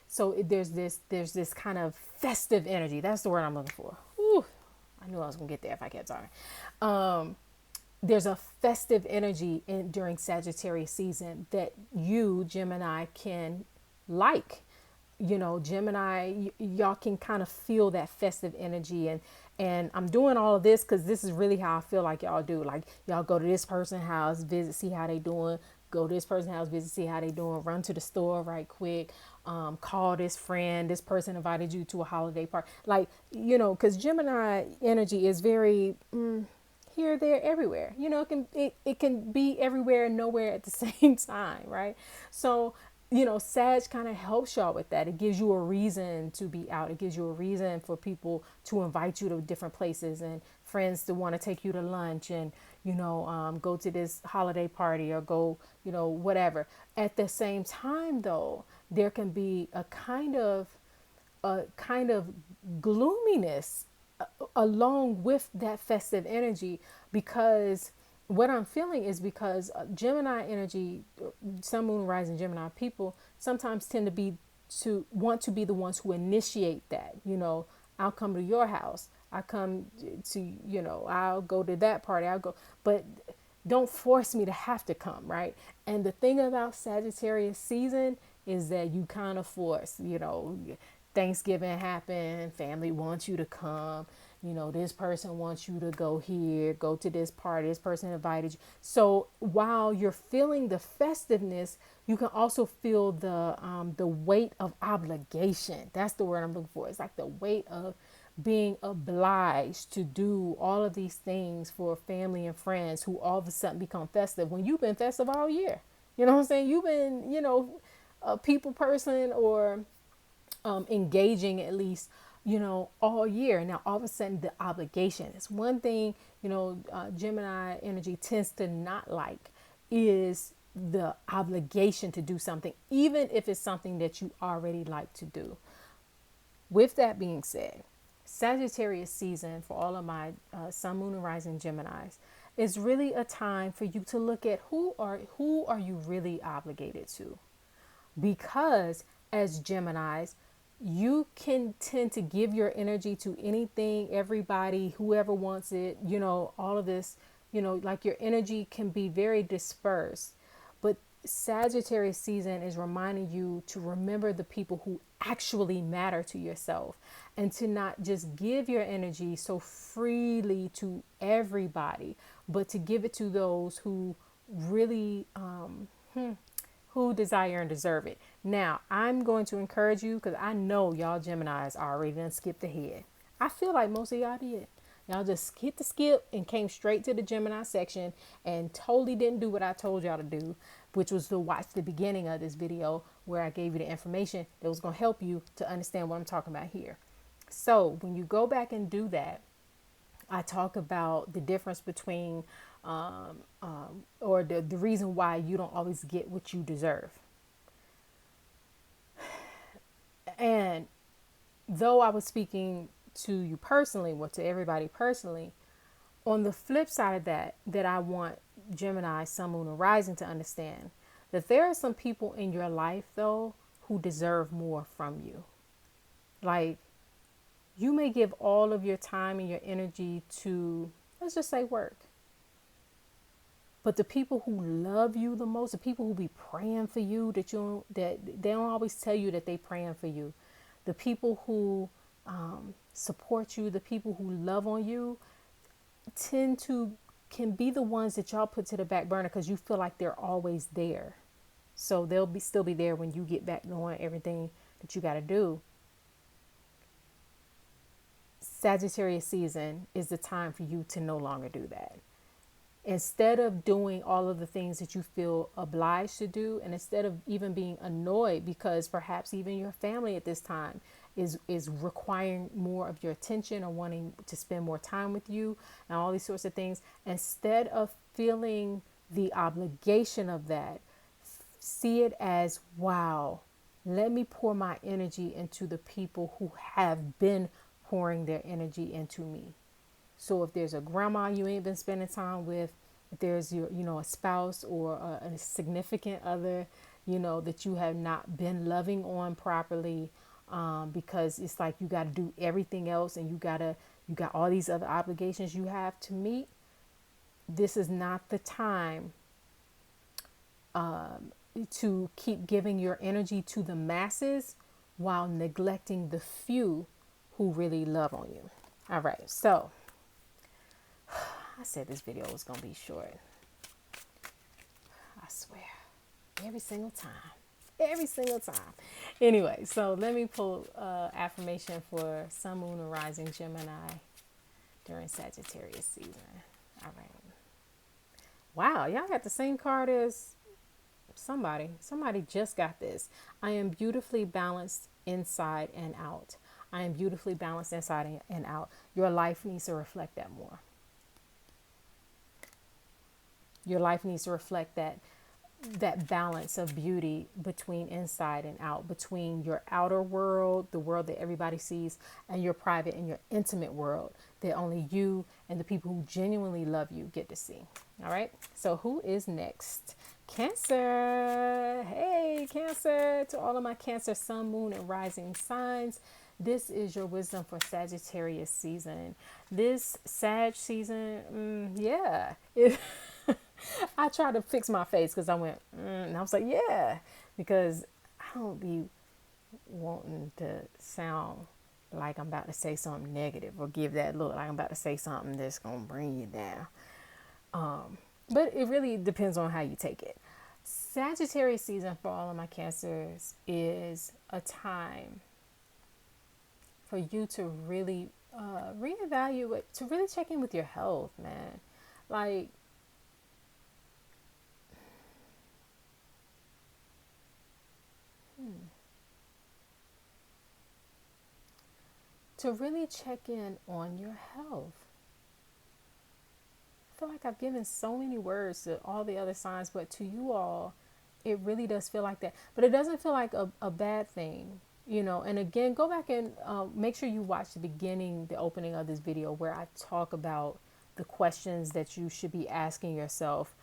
A: so there's this kind of festive energy. That's the word I'm looking for. Whew, I knew I was gonna get there if I kept talking. There's a festive energy during Sagittarius season that you, Gemini, can like. Gemini, y'all can kind of feel that festive energy, and I'm doing all of this because this is really how I feel like y'all do. Like y'all go to this person's house, visit, see how they doing. Go to this person's house, visit, see how they doing. Run to the store right quick. Call this friend. This person invited you to a holiday party. Like, because Gemini energy is very here, there, everywhere. It can be everywhere and nowhere at the same time, right? So, Sag kind of helps y'all with that. It gives you a reason to be out. It gives you a reason for people to invite you to different places and friends to want to take you to lunch and, go to this holiday party or go, whatever. At the same time, though, there can be a kind of gloominess along with that festive energy, because what I'm feeling is because Gemini energy, Sun, Moon, Rising Gemini people sometimes tend to want to be the ones who initiate that. I'll come to your house. I come to, I'll go to that party. I'll go, but don't force me to have to come, right? And the thing about Sagittarius season is that you kind of force, Thanksgiving happened, family wants you to come, this person wants you to go here, go to this party, this person invited you. So while you're feeling the festiveness, you can also feel the weight of obligation. That's the word I'm looking for. It's like the weight of being obliged to do all of these things for family and friends who all of a sudden become festive when you've been festive all year. You know what I'm saying? You've been, a people person, or engaging at least, all year. Now, all of a sudden, the obligation is one thing, Gemini energy tends to not like is the obligation to do something, even if it's something that you already like to do. With that being said, Sagittarius season for all of my Sun, Moon, and Rising Geminis is really a time for you to look at who are you really obligated to, because as Geminis, you can tend to give your energy to anything, everybody, whoever wants it, all of this, like your energy can be very dispersed. But Sagittarius season is reminding you to remember the people who actually matter to yourself, and to not just give your energy so freely to everybody, but to give it to those who really who desire and deserve it. Now, I'm going to encourage you, because I know y'all Geminis already done skipped ahead. I feel like most of y'all did. Y'all just hit the skip and came straight to the Gemini section and totally didn't do what I told y'all to do, which was to watch the beginning of this video where I gave you the information that was going to help you to understand what I'm talking about here. So when you go back and do that, I talk about the difference between or the reason why you don't always get what you deserve. And though I was speaking to you personally, or to everybody personally, on the flip side of that I want Gemini, Sun, Moon, and Rising to understand that there are some people in your life, though, who deserve more from you. Like, you may give all of your time and your energy to, let's just say, work. But the people who love you the most, the people who be praying for you, that they don't always tell you that they praying for you. The people who support you, the people who love on you, can be the ones that y'all put to the back burner because you feel like they're always there. So they'll still be there when you get back doing everything that you got to do. Sagittarius season is the time for you to no longer do that. Instead of doing all of the things that you feel obliged to do, and instead of even being annoyed because perhaps even your family at this time is requiring more of your attention or wanting to spend more time with you and all these sorts of things, instead of feeling the obligation of that, see it as, wow, let me pour my energy into the people who have been pouring their energy into me. So if there's a grandma you ain't been spending time with, if there's your, a spouse or a significant other, that you have not been loving on properly, because it's like you got to do everything else and you got all these other obligations you have to meet. This is not the time to keep giving your energy to the masses while neglecting the few who really love on you. All right, so I said this video was going to be short. I swear. Every single time. Every single time. Anyway, so let me pull affirmation for Sun, Moon, and Rising Gemini during Sagittarius season. All right. Wow, y'all got the same card as somebody. Somebody just got this. I am beautifully balanced inside and out. I am beautifully balanced inside and out. Your life needs to reflect that more. Your life needs to reflect that balance of beauty between inside and out, between your outer world, the world that everybody sees, and your private and your intimate world that only you and the people who genuinely love you get to see. All right. So who is next? Cancer. Hey, Cancer. To all of my Cancer, Sun, Moon, and Rising signs. This is your wisdom for Sagittarius season. This Sag season, yeah. I tried to fix my face because I went, and I was like, yeah, because I don't be wanting to sound like I'm about to say something negative or give that look like I'm about to say something that's going to bring you down. But it really depends on how you take it. Sagittarius season for all of my Cancers is a time for you to really reevaluate, to really check in with your health, man. Like, to really check in on your health. I feel like I've given so many words to all the other signs, but to you all, it really does feel like that. But it doesn't feel like a bad thing, And again, go back and make sure you watch the opening of this video where I talk about the questions that you should be asking yourself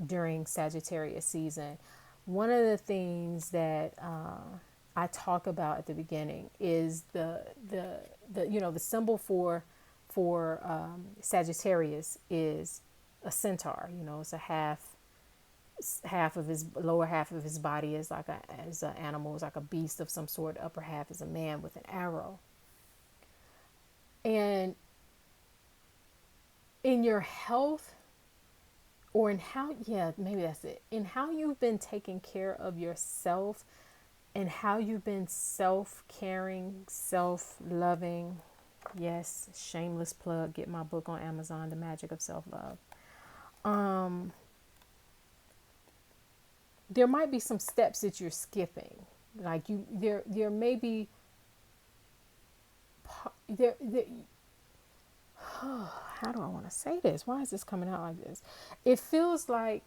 A: during Sagittarius season. One of the things that I talk about at the beginning is the symbol for Sagittarius is a centaur. It's a half of his lower half of his body is like as an animal, is like a beast of some sort. Upper half is a man with an arrow. And in your health, or in how, maybe that's it, in how you've been taking care of yourself and how you've been self-caring, self-loving. Yes, shameless plug. Get my book on Amazon, The Magic of Self-Love. There might be some steps that you're skipping. Like there may be how do I want to say this? Why is this coming out like this? It feels like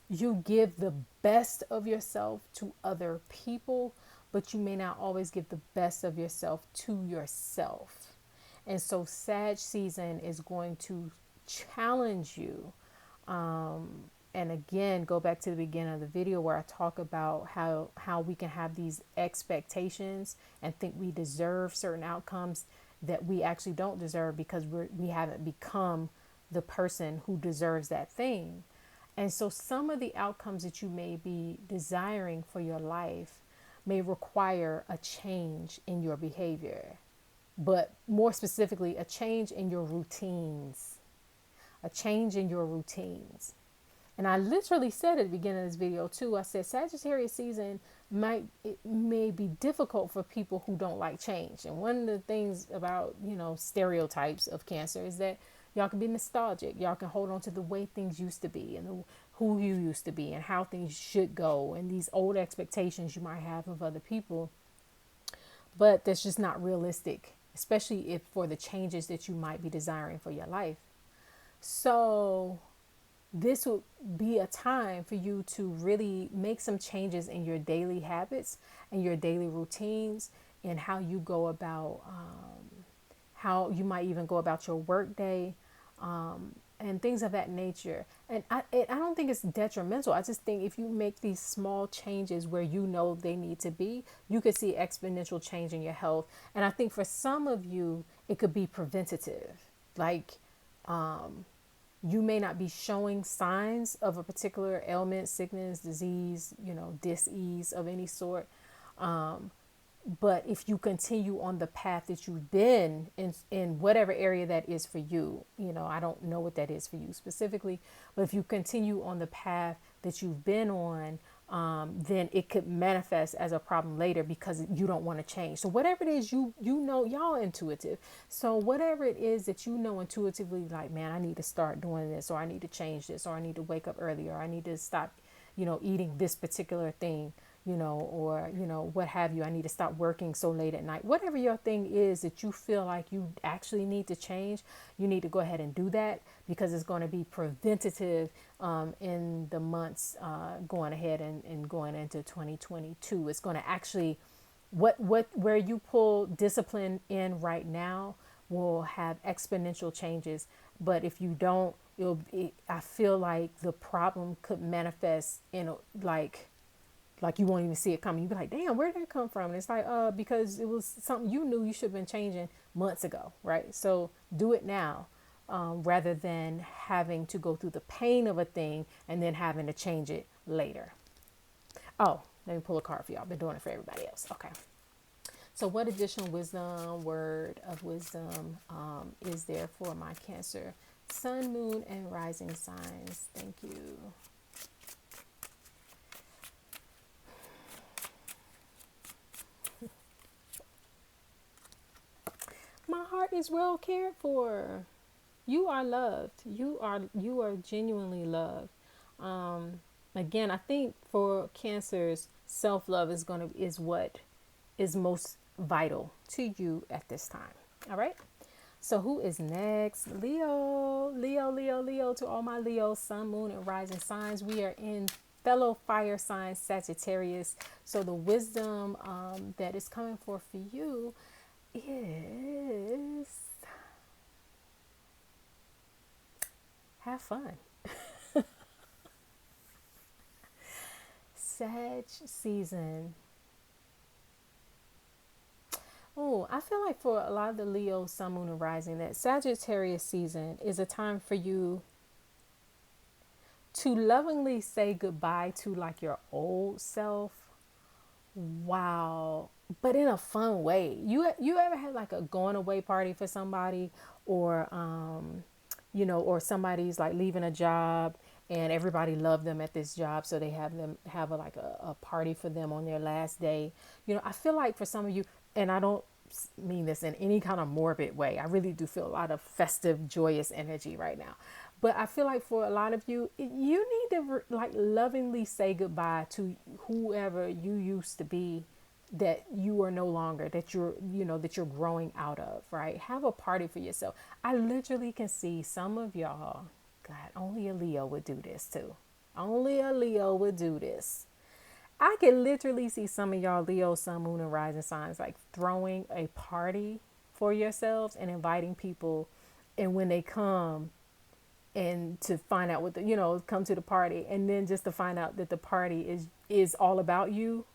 A: you give the best of yourself to other people, but you may not always give the best of yourself to yourself. And so Sag season is going to challenge you. And again, go back to the beginning of the video where I talk about how we can have these expectations and think we deserve certain outcomes that we actually don't deserve because we haven't become the person who deserves that thing. And so some of the outcomes that you may be desiring for your life may require a change in your behavior, but more specifically, a change in your routines, a change in your routines. And I literally said at the beginning of this video too, I said Sagittarius season may be difficult for people who don't like change. And one of the things about, stereotypes of Cancer is that Y'all can be nostalgic. Y'all can hold on to the way things used to be and who you used to be and how things should go and these old expectations you might have of other people. But that's just not realistic, especially if for the changes that you might be desiring for your life. So this would be a time for you to really make some changes in your daily habits and your daily routines and how you go about how you might even go about your work day, and things of that nature. And I don't think it's detrimental. I just think if you make these small changes where you know they need to be, you could see exponential change in your health. And I think for some of you, it could be preventative. Like, you may not be showing signs of a particular ailment, sickness, disease, dis-ease of any sort. But if you continue on the path that you've been in whatever area that is for you, I don't know what that is for you specifically, but if you continue on the path that you've been on, then it could manifest as a problem later because you don't want to change. So whatever it is, y'all intuitive. So whatever it is that intuitively, like, man, I need to start doing this, or I need to change this, or I need to wake up earlier, or I need to stop, eating this particular thing, or, what have you. I need to stop working so late at night. Whatever your thing is that you feel like you actually need to change, you need to go ahead and do that because it's going to be preventative in the months going ahead and going into 2022. It's going to actually, where you pull discipline in right now will have exponential changes. But if you don't, I feel like the problem could manifest in like you won't even see it coming. You'll be like, damn, where did that come from? And it's like, because it was something you knew you should have been changing months ago, right? So do it now, rather than having to go through the pain of a thing and then having to change it later. Oh, let me pull a card for y'all. I've been doing it for everybody else. Okay. So what additional wisdom, word of wisdom, is there for my Cancer, Sun, Moon, and Rising signs? Thank you. My heart is well cared for. You are loved. You are genuinely loved. Again, I think for Cancers, self-love is what is most vital to you at this time. All right. So who is next? Leo. Leo, Leo, Leo. To all my Leo, Sun, Moon, and Rising signs, we are in fellow fire sign Sagittarius. So the wisdom that is coming forth for you is have fun. Sag season. Oh, I feel like for a lot of the Leo, Sun, Moon, and Rising, that Sagittarius season is a time for you to lovingly say goodbye to like your old self. Wow. But in a fun way. You ever had like a going away party for somebody, or or somebody's like leaving a job and everybody loved them at this job, so they have a party for them on their last day. I feel like for some of you, and I don't mean this in any kind of morbid way, I really do feel a lot of festive, joyous energy right now. But I feel like for a lot of you, you need to like lovingly say goodbye to whoever you used to be, that you are no longer, that you're growing out of, right? Have a party for yourself. I literally can see some of y'all, God, only a Leo would do this too. Only a Leo would do this. I can literally see some of y'all Leo, Sun, Moon, and Rising signs like throwing a party for yourselves and inviting people. And when they come, and to find out come to the party, and then just to find out that the party is all about you.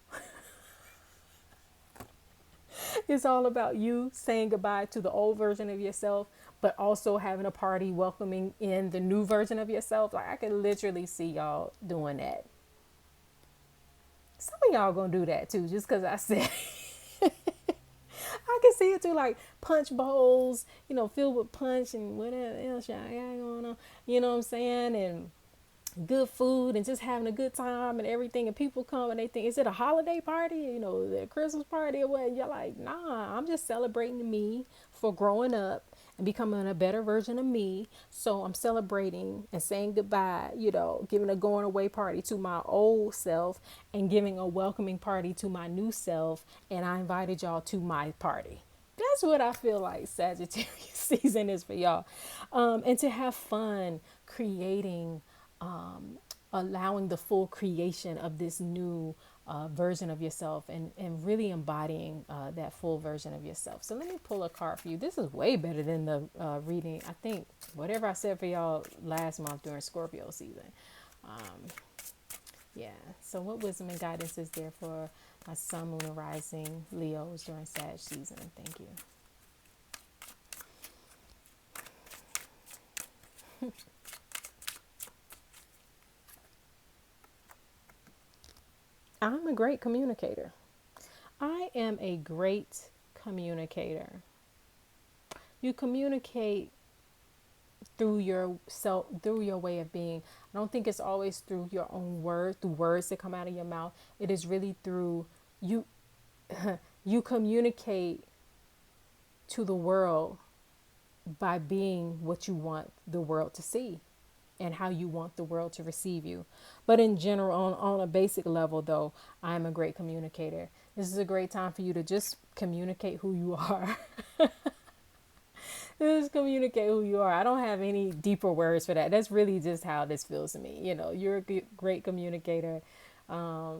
A: It's all about you saying goodbye to the old version of yourself, but also having a party welcoming in the new version of yourself. Like, I can literally see y'all doing that. Some of y'all gonna do that too, just because I said. I can see it too, like punch bowls, filled with punch and whatever else y'all got going on. You know what I'm saying? And good food and just having a good time and everything. And people come and they think, is it a holiday party? The Christmas party or what? And you're like, nah, I'm just celebrating me for growing up. and becoming a better version of me. So I'm celebrating and saying goodbye, giving a going away party to my old self and giving a welcoming party to my new self. And I invited y'all to my party. That's what I feel like Sagittarius season is for y'all. And to have fun creating, allowing the full creation of this new version of yourself, and really embodying that full version of yourself. So let me pull a card for you. This is way better than the reading. I think whatever I said for y'all last month during Scorpio season. Yeah. So what wisdom and guidance is there for my sun, moon, and rising Leos during Sag season? Thank you. I'm a great communicator. I am a great communicator. You communicate through your self, through your way of being. I don't think it's always through your own words, through words that come out of your mouth. It is really through you. You communicate to the world by being what you want the world to see and how you want the world to receive you. But in general, on a basic level, though, I'm a great communicator. This is a great time for you to just communicate who you are. Just communicate who you are. I don't have any deeper words for that. That's really just how this feels to me. You're a great communicator.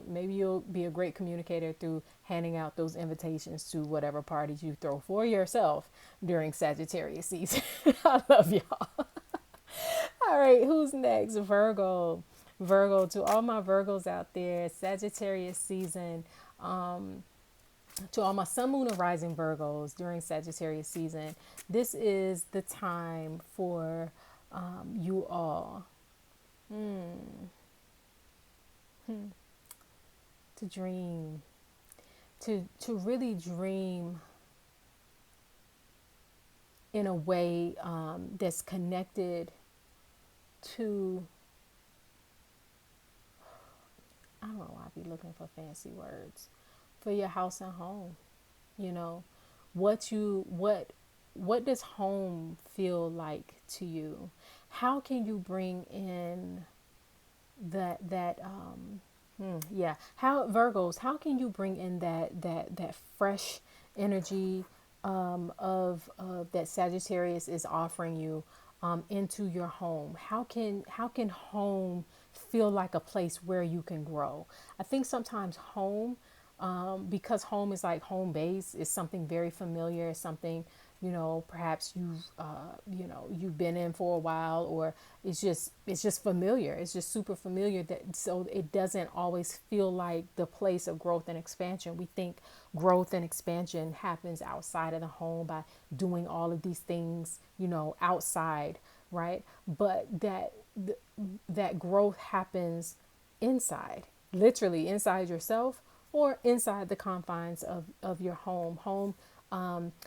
A: Maybe you'll be a great communicator through handing out those invitations to whatever parties you throw for yourself during Sagittarius season. I love y'all. All right, who's next? Virgo. Virgo, to all my Virgos out there, Sagittarius season. To all my sun, moon, and rising Virgos during Sagittarius season, this is the time for you all to dream, to really dream in a way that's connected to, I don't know why I be looking for fancy words, for your house and home. You know, what does home feel like to you? How can you bring in how Virgos, how can you bring in that fresh energy of that Sagittarius is offering you into your home? How can home feel like a place where you can grow? I think sometimes home, because home is like home base, is something very familiar, something, perhaps you've been in for a while, or it's just familiar. It's just super familiar, that so it doesn't always feel like the place of growth and expansion. We think growth and expansion happens outside of the home by doing all of these things, outside, right? But that growth happens inside, literally inside yourself, or inside the confines of your home.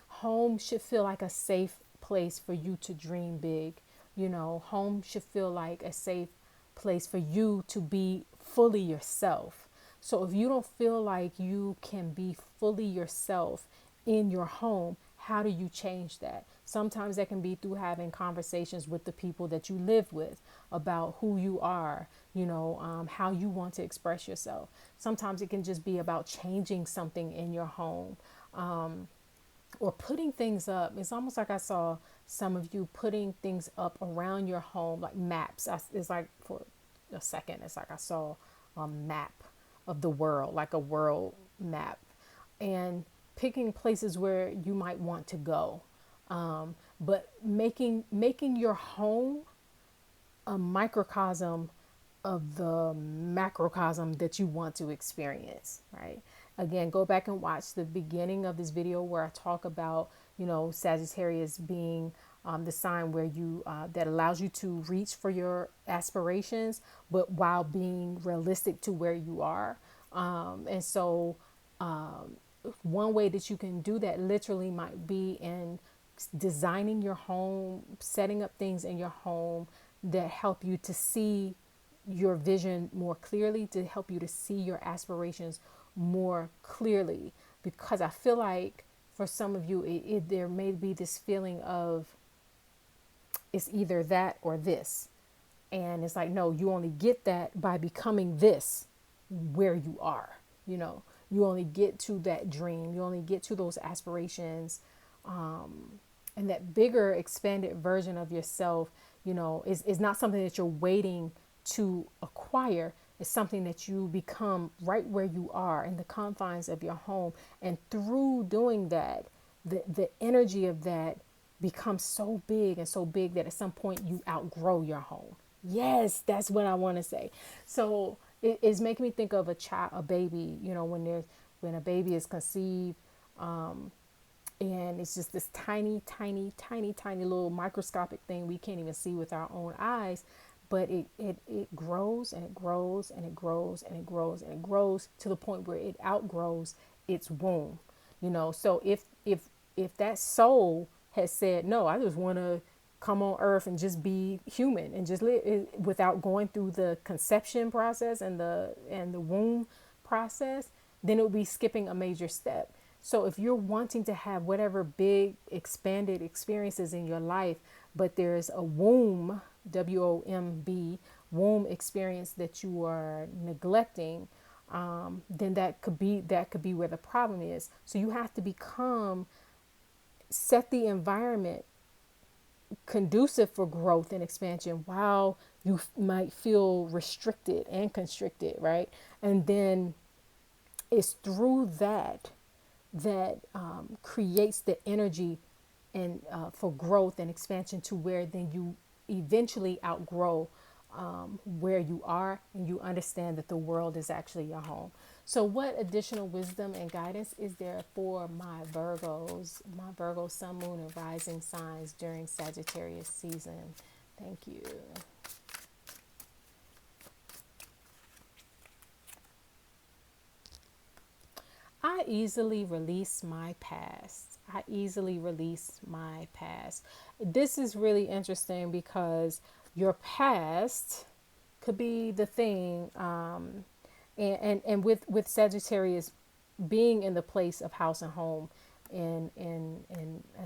A: Home should feel like a safe place for you to dream big. Home should feel like a safe place for you to be fully yourself. So if you don't feel like you can be fully yourself in your home, how do you change that? Sometimes that can be through having conversations with the people that you live with about who you are, how you want to express yourself. Sometimes it can just be about changing something in your home, or putting things up. It's almost like I saw some of you putting things up around your home, like maps. It's like for a second, it's like I saw a map of the world, like a world map, and picking places where you might want to go, but making your home a microcosm of the macrocosm that you want to experience, right? Again, go back and watch the beginning of this video where I talk about, Sagittarius being the sign where you that allows you to reach for your aspirations, but while being realistic to where you are. And so one way that you can do that literally might be in designing your home, setting up things in your home that help you to see your vision more clearly, to help you to see your aspirations more clearly. Because I feel like for some of you, there may be this feeling of it's either that or this. And it's like, no, you only get that by becoming this where you are. You know, you only get to that dream, you only get to those aspirations, and that bigger expanded version of yourself, you know, is not something that you're waiting to acquire. It's something that you become right where you are in the confines of your home. And through doing that, the energy of that becomes so big and so big that at some point you outgrow your home. Yes, that's what I want to say. So it's making me think of a child, a baby, you know, when a baby is conceived, and it's just this tiny, tiny, tiny, tiny little microscopic thing we can't even see with our own eyes. But it grows and it grows and it grows and it grows and it grows to the point where it outgrows its womb. You know, so if that soul has said, no, I just want to come on earth and just be human and just live without going through the conception process and the womb process, then it would be skipping a major step. So if you're wanting to have whatever big expanded experiences in your life, but there's a womb, WOMB, womb experience that you are neglecting, then that could be where the problem is. So you have to set the environment conducive for growth and expansion while you might feel restricted and constricted, right? And then it's through that creates the energy and for growth and expansion to where then you eventually outgrow where you are and you understand that the world is actually your home. So what additional wisdom and guidance is there for my Virgo sun, moon, and rising signs during Sagittarius season? Thank you. I easily release my past. I easily release my past. This is really interesting because your past could be the thing, and with Sagittarius being in the place of house and home in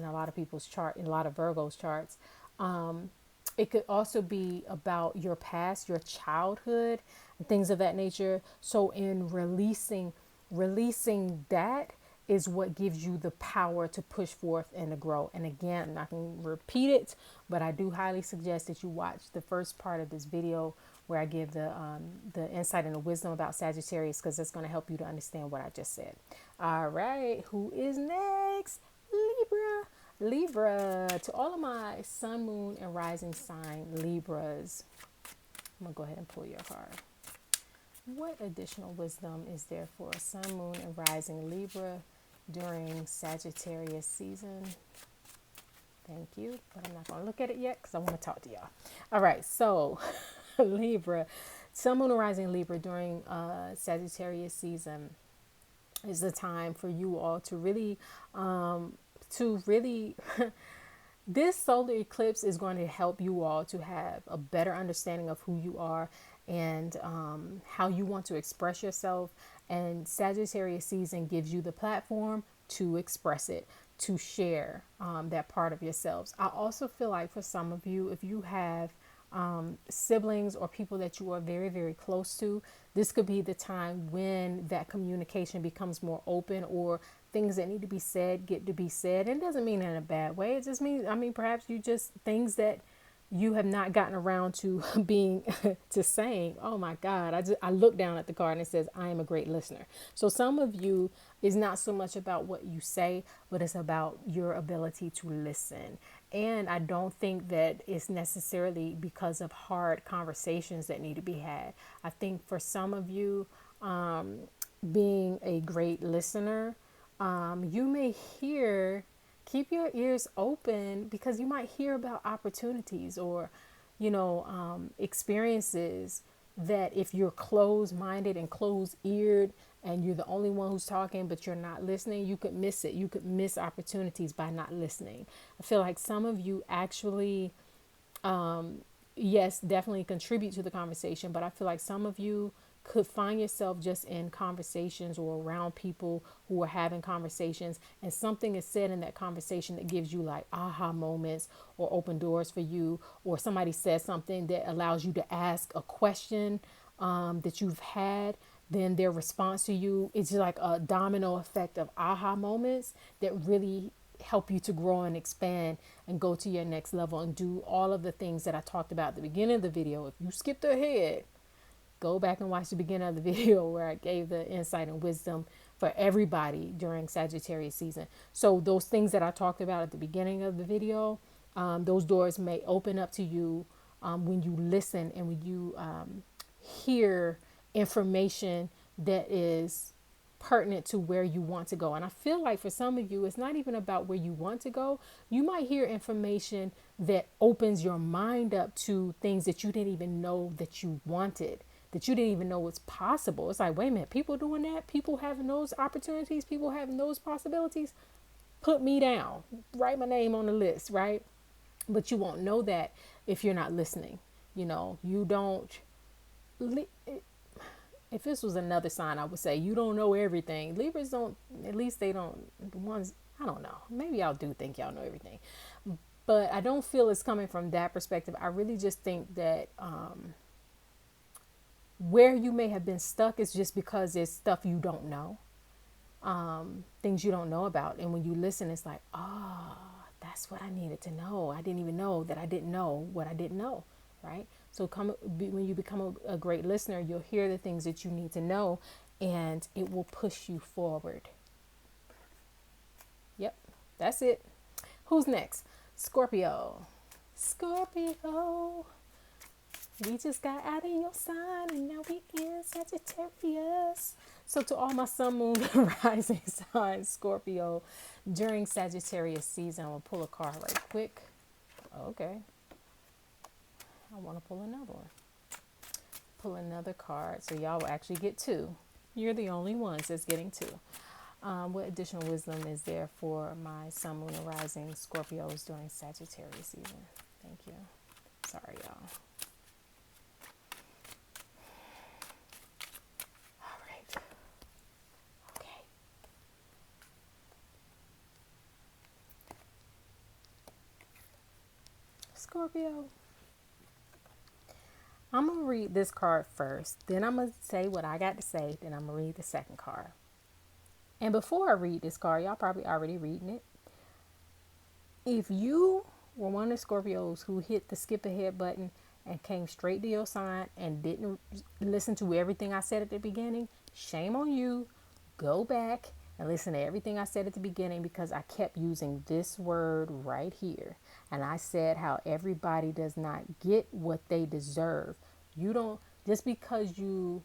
A: a lot of people's chart, in a lot of Virgo's charts, it could also be about your past, your childhood, and things of that nature. So in releasing that is what gives you the power to push forth and to grow. And again, I'm not going to repeat it, but I do highly suggest that you watch the first part of this video where I give the insight and the wisdom about Sagittarius, because it's going to help you to understand what I just said. All right, who is next? Libra. Libra. To all of my sun, moon, and rising sign Libras, I'm going to go ahead and pull your card. What additional wisdom is there for sun, moon, and rising Libra during Sagittarius season? Thank you, but I'm not going to look at it yet because I want to talk to y'all. All right, so Libra, sun, moon, and rising Libra during Sagittarius season is the time for you all to really this solar eclipse is going to help you all to have a better understanding of who you are and how you want to express yourself. And Sagittarius season gives you the platform to express it, to share that part of yourselves. I also feel like for some of you, if you have siblings or people that you are very, very close to, this could be the time when that communication becomes more open, or things that need to be said get to be said. And it doesn't mean in a bad way. It just means, perhaps you just, things that you have not gotten around to being to saying. Oh my God, I look down at the card and it says, I am a great listener. So some of you is not so much about what you say, but it's about your ability to listen. And I don't think that it's necessarily because of hard conversations that need to be had. I think for some of you, being a great listener, you may keep your ears open, because you might hear about opportunities or, experiences that if you're closed-minded and closed-eared and you're the only one who's talking, but you're not listening, you could miss it. You could miss opportunities by not listening. I feel like some of you actually, yes, definitely contribute to the conversation, but I feel like some of you could find yourself just in conversations or around people who are having conversations, and something is said in that conversation that gives you like aha moments or open doors for you, or somebody says something that allows you to ask a question that you've had, then their response to you, it's just like a domino effect of aha moments that really help you to grow and expand and go to your next level and do all of the things that I talked about at the beginning of the video. If you skipped ahead, go back and watch the beginning of the video where I gave the insight and wisdom for everybody during Sagittarius season. So those things that I talked about at the beginning of the video, those doors may open up to you when you listen and when you hear information that is pertinent to where you want to go. And I feel like for some of you, it's not even about where you want to go. You might hear information that opens your mind up to things that you didn't even know that you wanted, that you didn't even know was possible. It's like, wait a minute, people doing that, people having those opportunities, people having those possibilities. Put me down, write my name on the list, right? But you won't know that if you're not listening. You know, you don't. If this was another sign, I would say you don't know everything. Libras don't, at least they don't, the ones, I don't know. Maybe y'all do think y'all know everything. But I don't feel it's coming from that perspective. I really just think that where you may have been stuck is just because there's stuff you don't know, things you don't know about. And when you listen, it's like, oh, that's what I needed to know. I didn't even know that I didn't know what I didn't know, right? So when you become a great listener, you'll hear the things that you need to know, and it will push you forward. Yep, that's it. Who's next? Scorpio. Scorpio. We just got out of your sign and now we in Sagittarius. So to all my sun, moon, and rising signs, Scorpio, during Sagittarius season, I'm going to pull a card right quick. Okay. I want to pull another one. Pull another card. So y'all will actually get two. You're the only ones that's getting two. What additional wisdom is there for my sun, moon, and rising Scorpios during Sagittarius season? Thank you. Sorry, y'all. All right. Okay. Scorpio. I'm going to read this card first. Then I'm going to say what I got to say. Then I'm going to read the second card. And before I read this card, y'all probably already reading it. If you were one of the Scorpios who hit the skip ahead button and came straight to your sign and didn't listen to everything I said at the beginning, shame on you. Go back and listen to everything I said at the beginning, because I kept using this word right here. And I said how everybody does not get what they deserve. You don't, just because you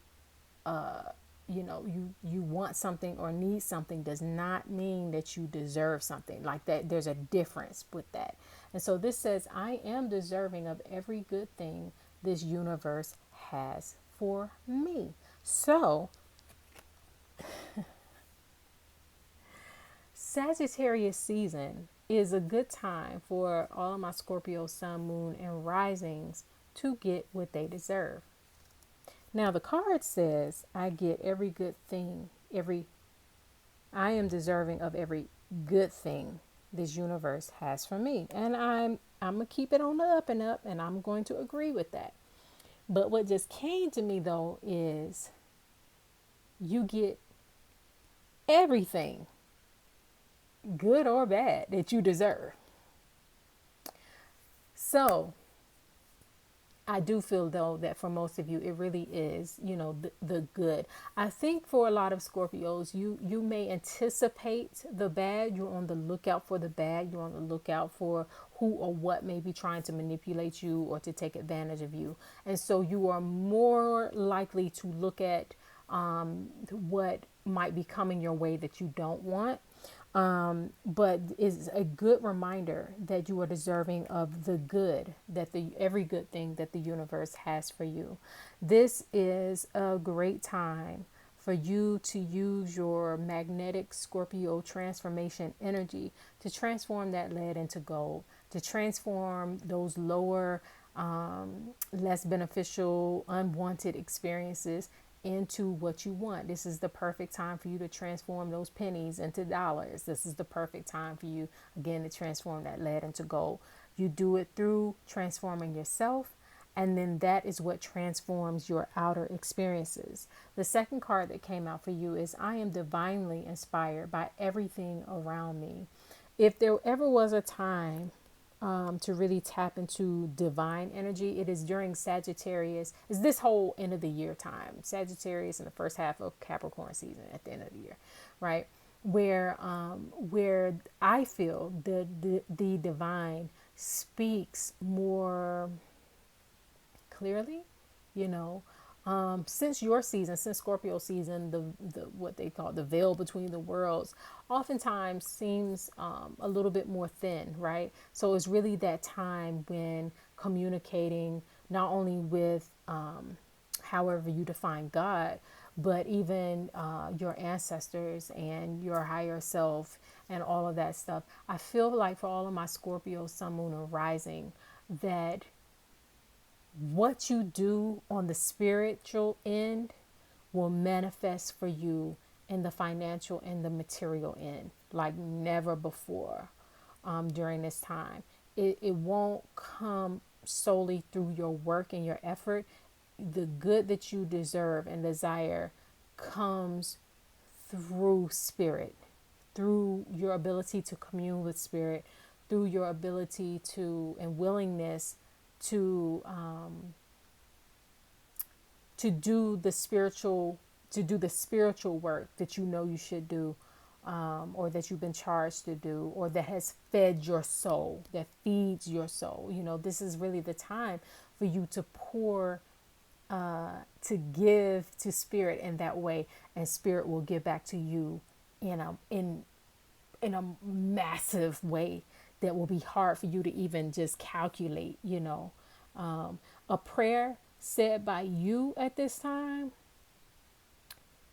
A: want something or need something does not mean that you deserve something like that. There's a difference with that. And so this says, I am deserving of every good thing this universe has for me. So Sagittarius season is a good time for all of my Scorpio, sun, moon, and risings to get what they deserve. Now the card says, I get every good thing, I am deserving of every good thing this universe has for me. And I'm going to keep it on the up and up, and I'm going to agree with that. But what just came to me though is you get everything, good or bad, that you deserve. So I do feel though that for most of you, it really is, the good. I think for a lot of Scorpios, you may anticipate the bad. You're on the lookout for the bad. You're on the lookout for who or what may be trying to manipulate you or to take advantage of you. And so you are more likely to look at what might be coming your way that you don't want. But is a good reminder that you are deserving of the good, that every good thing that the universe has for you. This is a great time for you to use your magnetic Scorpio transformation energy to transform that lead into gold, to transform those lower, less beneficial, unwanted experiences into what you want. This is the perfect time for you to transform those pennies into dollars. This is the perfect time for you, again, to transform that lead into gold. You do it through transforming yourself, and then that is what transforms your outer experiences. The second card that came out for you is I am divinely inspired by everything around me. If there ever was a time to really tap into divine energy, it is during Sagittarius. It's this whole end of the year time. Sagittarius in the first half of Capricorn season at the end of the year, right? Where I feel the divine speaks more clearly, you know, since your season, since Scorpio season, the what they call the veil between the worlds oftentimes seems a little bit more thin, right? So it's really that time when communicating not only with however you define God, but even your ancestors and your higher self and all of that stuff. I feel like for all of my Scorpio, Sun, Moon, or Rising, that what you do on the spiritual end will manifest for you in the financial and the material end like never before during this time. It won't come solely through your work and your effort. The good that you deserve and desire comes through spirit, through your ability to commune with spirit, through your ability to and willingness to do the spiritual work that you know you should do, or that you've been charged to do, or that has fed your soul, that feeds your soul. You know, this is really the time for you to pour, to give to spirit in that way, and spirit will give back to you in a massive way that will be hard for you to even just calculate, you know. A prayer said by you at this time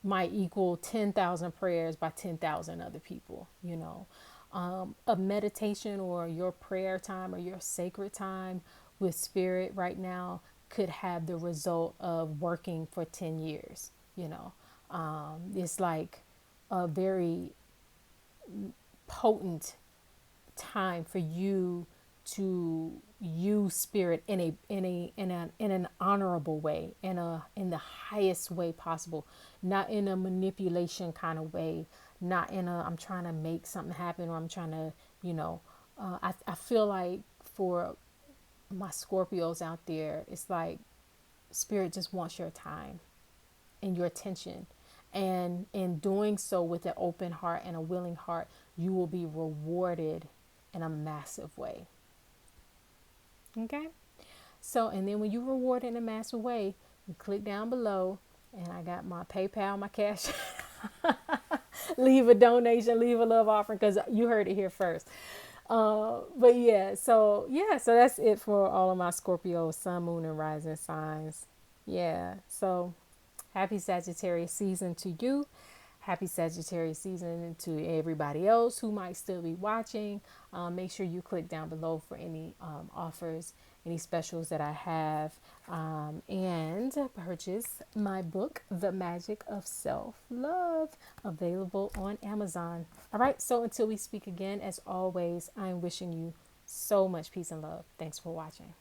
A: might equal 10,000 prayers by 10,000 other people, you know. A meditation or your prayer time or your sacred time with spirit right now could have the result of working for 10 years, you know. It's like a very potent time for you to use spirit in an honorable way, in the highest way possible, not in a manipulation kind of way, not in a I'm trying to make something happen, or I'm trying to, you know, I feel like for my Scorpios out there, it's like spirit just wants your time and your attention. And in doing so with an open heart and a willing heart, you will be rewarded in a massive way. Okay? So, and then when you reward in a massive way, you click down below, and I got my PayPal, my cash. Leave a donation, leave a love offering, because you heard it here first. But so that's it for all of my Scorpio, Sun, Moon, and Rising signs. Yeah, so happy Sagittarius season to you. Happy Sagittarius season to everybody else who might still be watching. Make sure you click down below for any offers, any specials that I have, and purchase my book, The Magic of Self-Love, available on Amazon. All right, so until we speak again, as always, I'm wishing you so much peace and love. Thanks for watching.